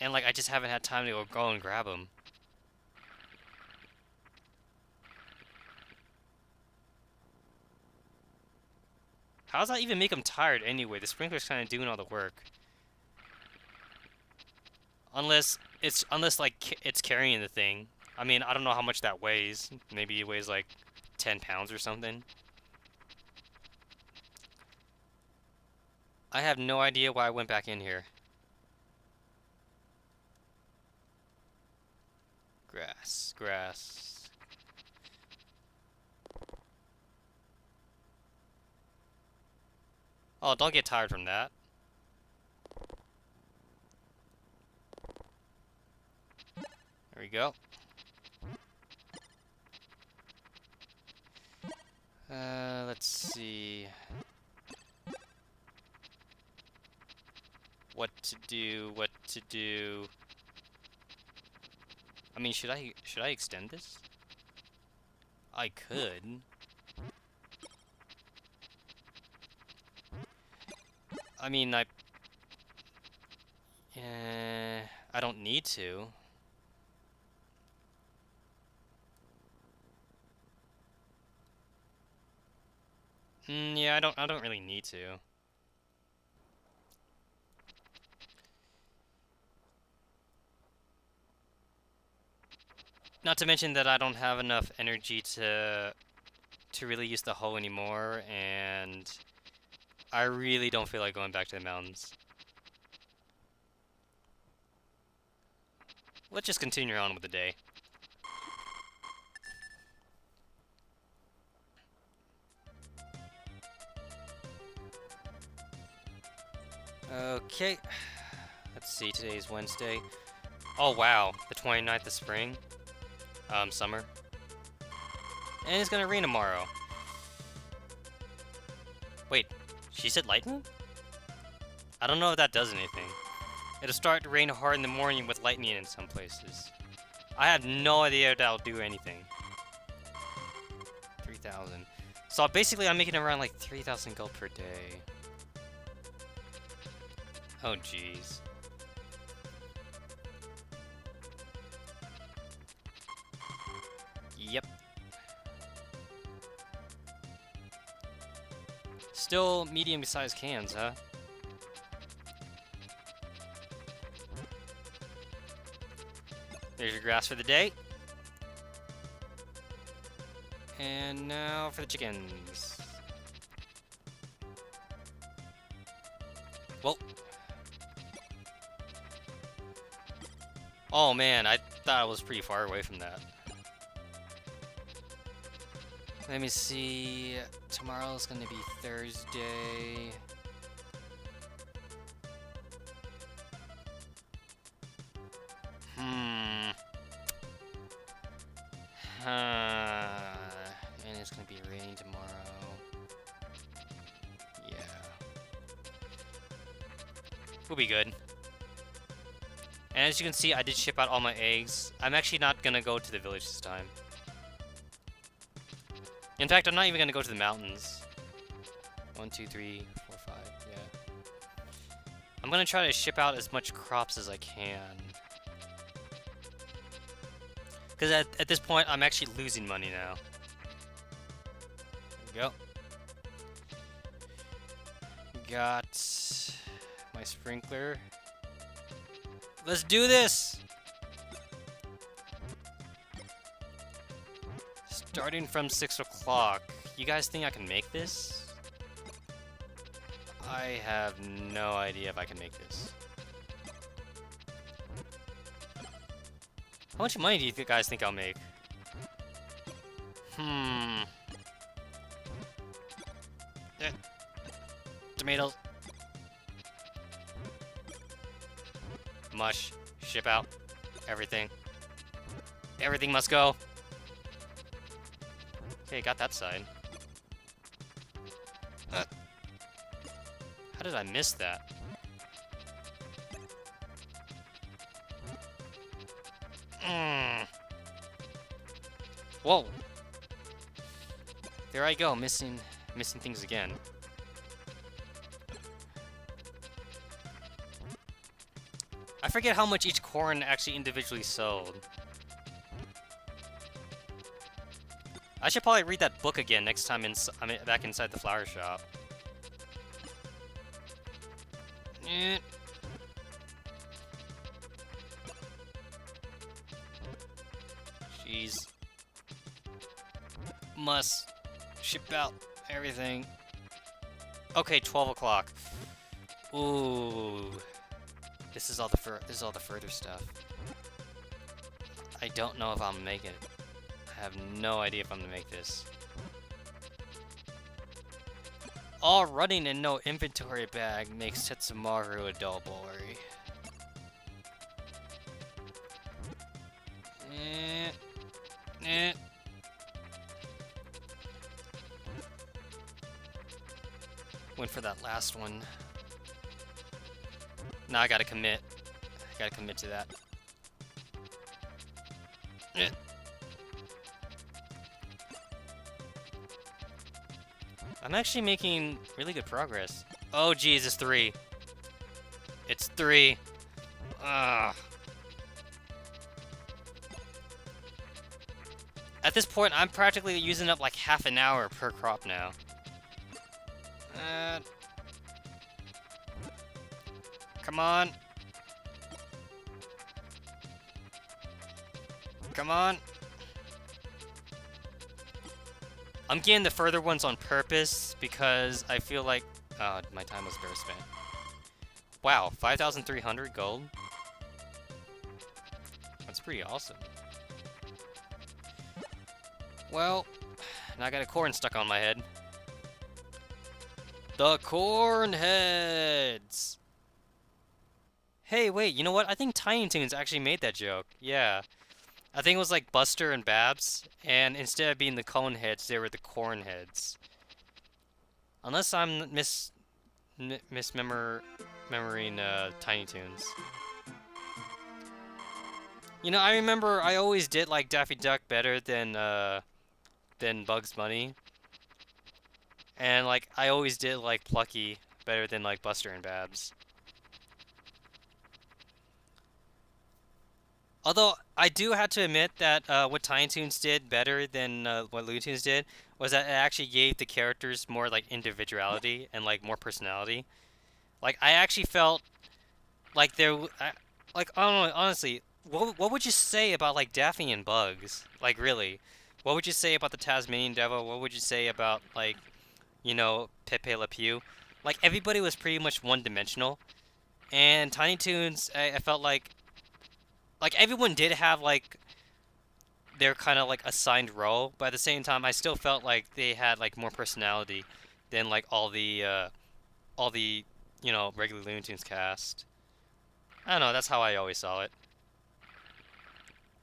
And, like, I just haven't had time to go and grab them. How does that even make them tired anyway? The sprinkler's kind of doing all the work. Unless like it's carrying the thing. I mean, I don't know how much that weighs. Maybe it weighs like 10 pounds or something. I have no idea why I went back in here. Grass. Oh, don't get tired from that. There we go. Let's see. What to do. I mean, should I extend this? I could. I mean, I don't need to. Yeah, I don't really need to. Not to mention that I don't have enough energy to really use the hoe anymore, and I really don't feel like going back to the mountains. Let's just continue on with the day. Okay. Let's see, today's Wednesday. Oh wow, the 29th of spring. Summer. And it's gonna rain tomorrow. Wait, she said lightning? I don't know if that does anything. It'll start to rain hard in the morning with lightning in some places. I have no idea if that'll do anything. 3,000. So basically I'm making around like 3,000 gold per day. Oh jeez. Yep. Still medium-sized cans, huh? There's your grass for the day. And now for the chickens. Well. Oh man, I thought I was pretty far away from that. Let me see. Tomorrow's gonna be Thursday. And it's gonna be raining tomorrow. Yeah. We'll be good. And as you can see, I did ship out all my eggs. I'm actually not gonna go to the village this time. In fact, I'm not even gonna go to the mountains. 1, 2, 3, 4, 5, yeah. I'm gonna try to ship out as much crops as I can. Because at this point, I'm actually losing money now. There we go. Got my sprinkler. Let's do this! Starting from 6 o'clock. You guys think I can make this? I have no idea if I can make this. How much money do you guys think I'll make? Tomatoes. Mush. Ship out. Everything. Everything must go. Okay, got that side. How did I miss that? Whoa. There I go, missing things again. I forget how much each corn actually individually sold. I should probably read that book again next time I'm back inside the flower shop. Jeez. Must ship out everything. Okay, 12 o'clock. Ooh. This is all the further stuff. I don't know if I'm gonna make it. I have no idea if I'm gonna make this. All running and no inventory bag makes Tetsamaru a dull boy. Went for that last one. Now I gotta commit. I gotta commit to that. I'm actually making really good progress. Oh geez, it's 3. It's 3. Ugh. At this point, I'm practically using up like half an hour per crop now. Come on. Come on. I'm getting the further ones on purpose because I feel like... Oh, my time was better spent. Wow, 5,300 gold? That's pretty awesome. Well, now I got a corn stuck on my head. The corn heads! Hey, wait, you know what? I think Tiny Toons actually made that joke. Yeah. I think it was like Buster and Babs, and instead of being the cone heads, they were the corn heads. Unless I'm misremembering Tiny Toons. You know, I remember I always did like Daffy Duck better than Bugs Bunny. And like I always did like Plucky better than like Buster and Babs. Although, I do have to admit that what Tiny Toons did better than what Looney Tunes did was that it actually gave the characters more, like, individuality and, like, more personality. Like, I actually felt like there... like, I don't know, honestly, what would you say about, like, Daffy and Bugs? Like, really? What would you say about the Tasmanian Devil? What would you say about, like, you know, Pepe Le Pew? Like, everybody was pretty much one-dimensional. And Tiny Toons, I felt like everyone did have like their kind of like assigned role, but at the same time I still felt like they had like more personality than like all the you know, regular Looney Tunes cast. I don't know, that's how I always saw it.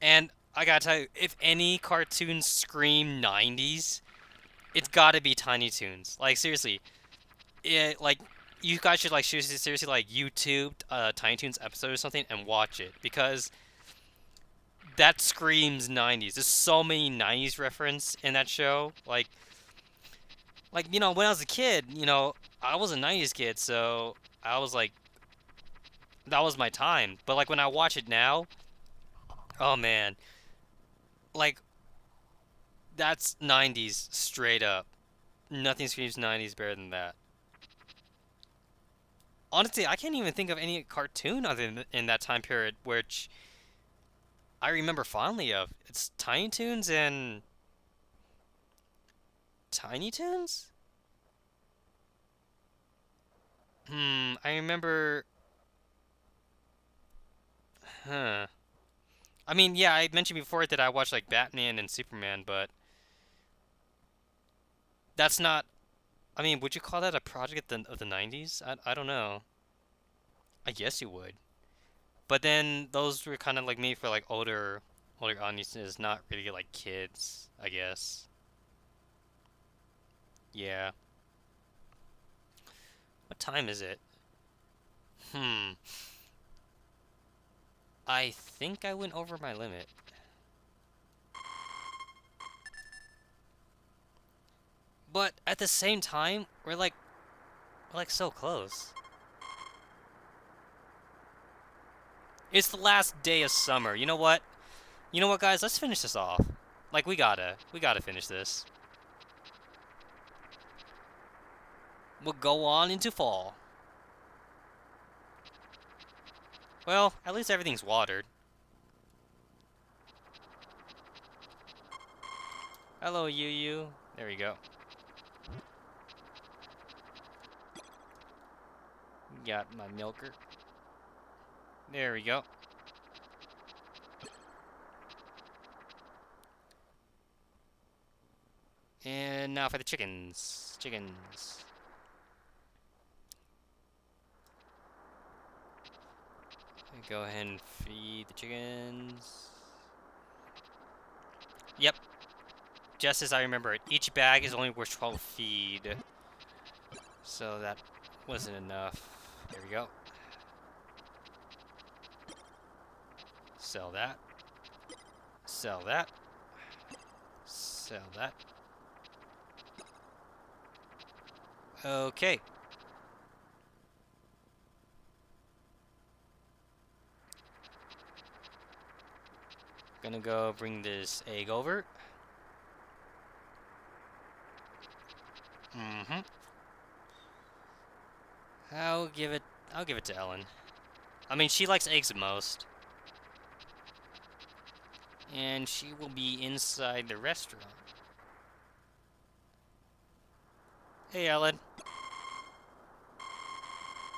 And I gotta tell you, if any cartoons scream 90s, it's gotta be Tiny Toons. Like seriously, like you guys should like seriously like YouTube Tiny Toons episode or something and watch it, because that screams 90s. There's so many 90s reference in that show. Like, you know, when I was a kid, you know, I was a 90s kid, so I was like, that was my time. But like when I watch it now, oh man, like that's 90s straight up. Nothing screams 90s better than that. Honestly, I can't even think of any cartoon other than in that time period which I remember fondly of. It's Tiny Toons and Tiny Toons? I remember... Huh. I mean, yeah, I mentioned before that I watched, like, Batman and Superman, but... That's not... I mean, would you call that a project of the 90s? I don't know. I guess you would. But then, those were kind of, like, made for, like, older audiences, not really, like, kids, I guess. Yeah. What time is it? Hmm. I think I went over my limit. But at the same time, we're like so close. It's the last day of summer. You know what? You know what, guys? Let's finish this off. Like, we gotta finish this. We'll go on into fall. Well, at least everything's watered. Hello, Yu. There we go. Got my milker. There we go. And now for the chickens. Chickens. Go ahead and feed the chickens. Yep. Just as I remember it, each bag is only worth 12 feed. So that wasn't enough. There we go. Sell that. Sell that. Sell that. Okay. Gonna go bring this egg over. Mm-hmm. I'll give it to Ellen. I mean, she likes eggs the most. And she will be inside the restaurant. Hey, Ellen.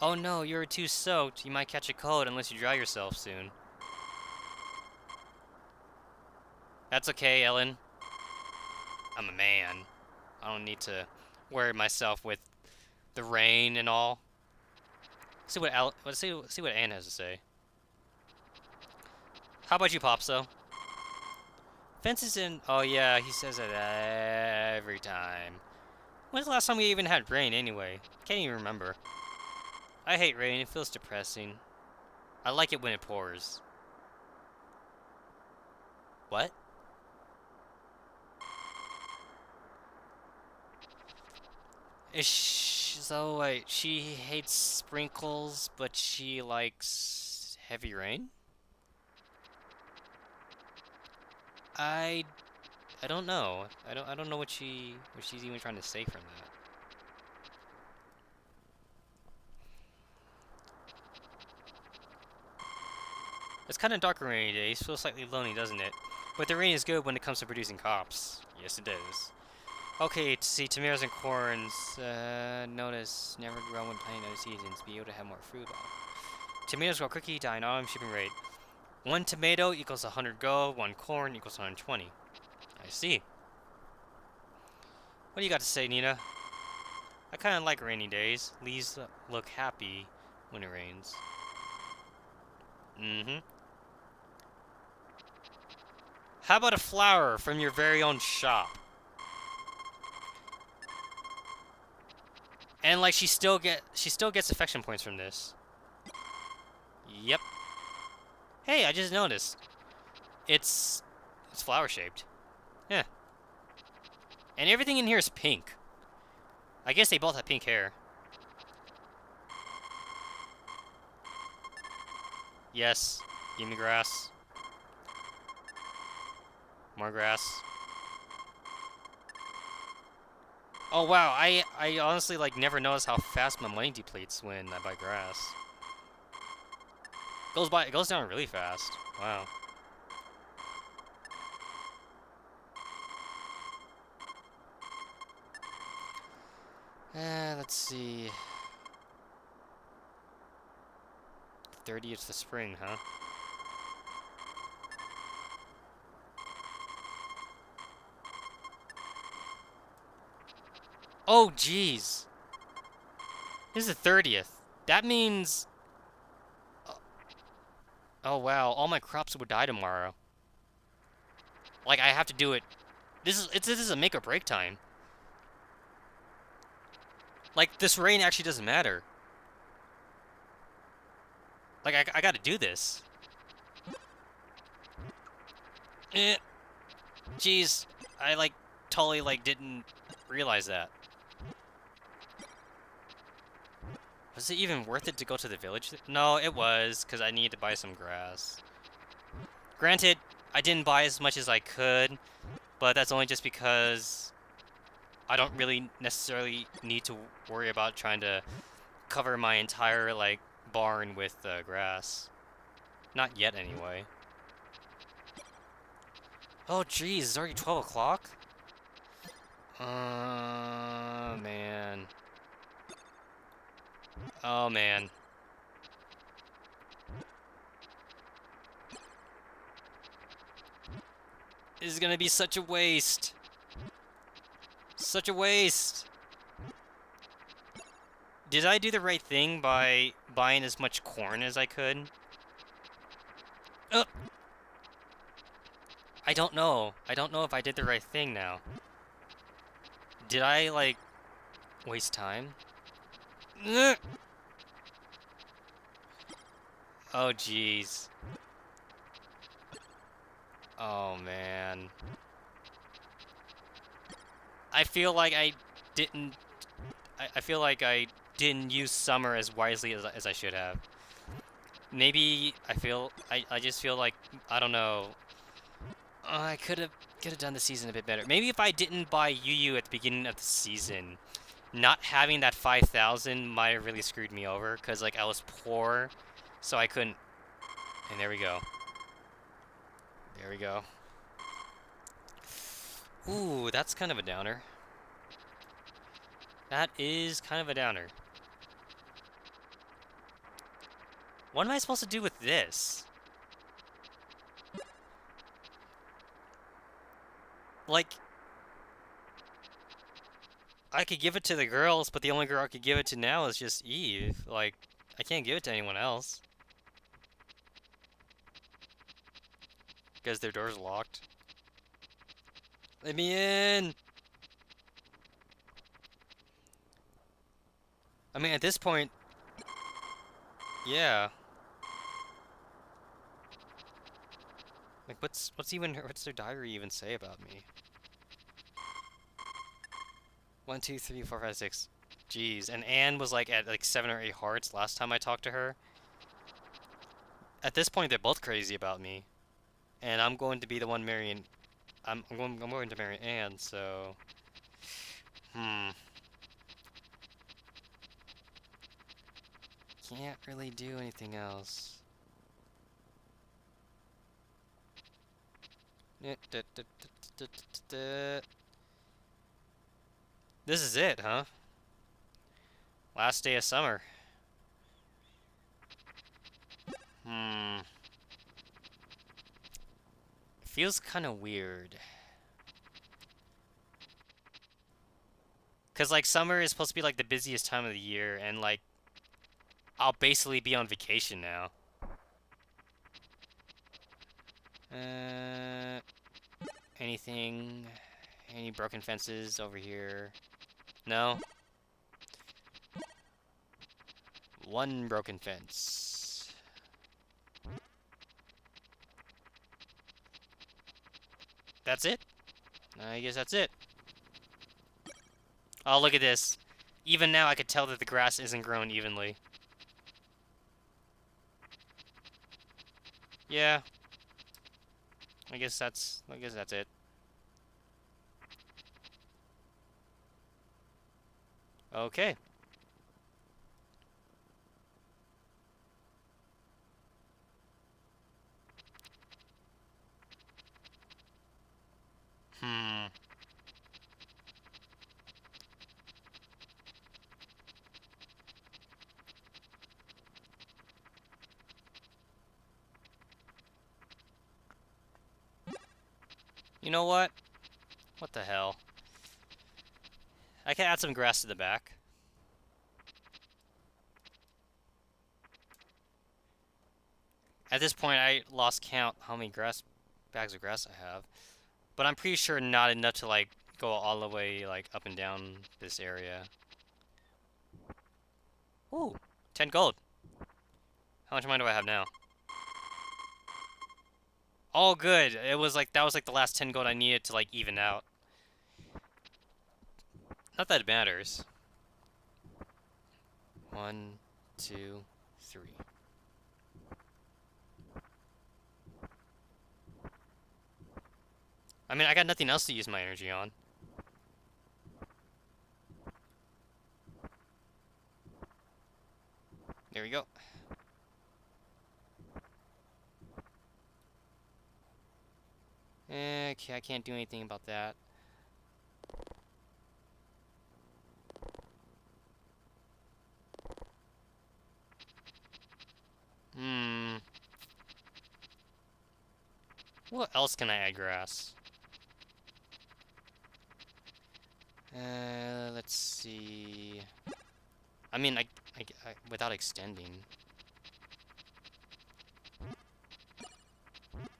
Oh no, you're too soaked. You might catch a cold unless you dry yourself soon. That's okay, Ellen. I'm a man. I don't need to worry myself with the rain and all. See what see what Anne has to say. How about you, Pops, though? Fences in... Oh, yeah, he says it every time. When's the last time we even had rain, anyway? Can't even remember. I hate rain. It feels depressing. I like it when it pours. What? So, wait, she hates sprinkles, but she likes heavy rain? I don't know. I don't know what she's even trying to say from that. It's kind of dark and rainy days. Feels slightly lonely, doesn't it? But the rain is good when it comes to producing crops. Yes, it is. Okay, to see tomatoes and corns. Notice never grow when planting other seasons. Be able to have more fruit. Tomatoes grow quickly, die in autumn. Shipping rate. 1 tomato equals 100 gold. 1 corn equals 120. I see. What do you got to say, Nina? I kind of like rainy days. Leaves look happy when it rains. Mm-hmm. How about a flower from your very own shop? And like she still gets affection points from this. Yep. Hey, I just noticed. It's flower shaped. Yeah. And everything in here is pink. I guess they both have pink hair. Yes. Give me grass. More grass. Oh wow, I honestly like never noticed how fast my money depletes when I buy grass. It goes down really fast. Wow. Let's see. 30th of spring, huh? Oh, jeez. This is the 30th. That means... Oh, wow. All my crops would die tomorrow. Like, I have to do it. This is a make or break time. Like, this rain actually doesn't matter. Like, I gotta do this. Jeez. I, like, totally, like, didn't realize that. Was it even worth it to go to the village? No, it was, because I needed to buy some grass. Granted, I didn't buy as much as I could, but that's only just because I don't really necessarily need to worry about trying to cover my entire, like, barn with grass. Not yet, anyway. Oh, jeez, it's already 12 o'clock? Man. Oh, man. This is gonna be such a waste. Such a waste. Did I do the right thing by buying as much corn as I could? I don't know. I don't know if I did the right thing now. Did I, like, waste time? Oh, jeez. Oh, man. I feel like I didn't... I feel like I didn't use summer as wisely as I should have. Maybe I just feel like, I don't know. I could have done the season a bit better. Maybe if I didn't buy Yu at the beginning of the season, not having that 5,000 might have really screwed me over, because, like, I was poor, so I couldn't... And there we go. There we go. Ooh, that's kind of a downer. That is kind of a downer. What am I supposed to do with this? Like... I could give it to the girls, but the only girl I could give it to now is just Eve. Like, I can't give it to anyone else. Because their door's locked. Let me in! I mean, at this point... Yeah. Like, what's their diary even say about me? 1, 2, 3, 4, 5, 6. Jeez, and Anne was like at like 7 or 8 hearts last time I talked to her. At this point, they're both crazy about me, and I'm going to be the one marrying. I'm going to marry Anne, so. Can't really do anything else. This is it, huh? Last day of summer. Feels kind of weird. Cause like summer is supposed to be like the busiest time of the year, and like I'll basically be on vacation now. Anything? Any broken fences over here? No? One broken fence. That's it? I guess that's it. Oh, look at this. Even now I could tell that the grass isn't grown evenly. Yeah. I guess that's it. Okay. You know what? What the hell? I can add some grass to the back. At this point, I lost count how many bags of grass I have. But I'm pretty sure not enough to, like, go all the way, like, up and down this area. Ooh, 10 gold. How much money do I have now? Oh, good. It was like, that was like the last 10 gold I needed to, like, even out. Not that it matters. 1, 2, 3. I mean, I got nothing else to use my energy on. There we go. Okay, I can't do anything about that. What else can I add grass? Let's see. I mean, I without extending.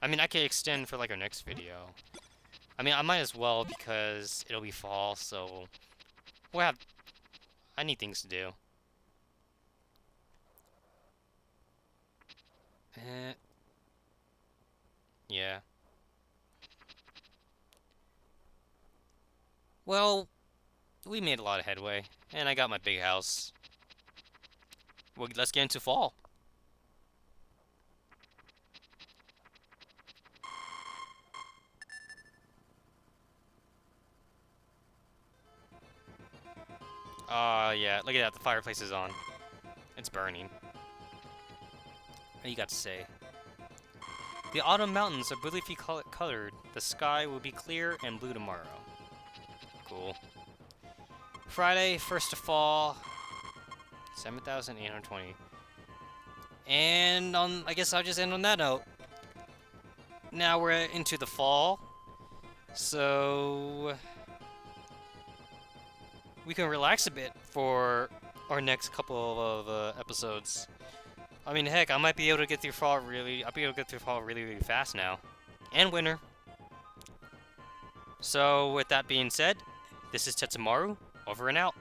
I mean, I could extend for like our next video. I mean, I might as well because it'll be fall, so we'll have. I need things to do. Yeah. Well, we made a lot of headway, and I got my big house. Well, let's get into fall. Yeah, look at that, the fireplace is on. It's burning. What do you got to say? The autumn mountains are brilliantly colored. The sky will be clear and blue tomorrow. Cool. Friday, first of fall, 7,820. And I guess I'll just end on that note. Now we're into the fall, so we can relax a bit for our next couple of episodes. I mean, heck, I might be able to get through fall really. I'll be able to get through fall really, really fast now, and winter. So, with that being said, this is Tetsamaru, over and out.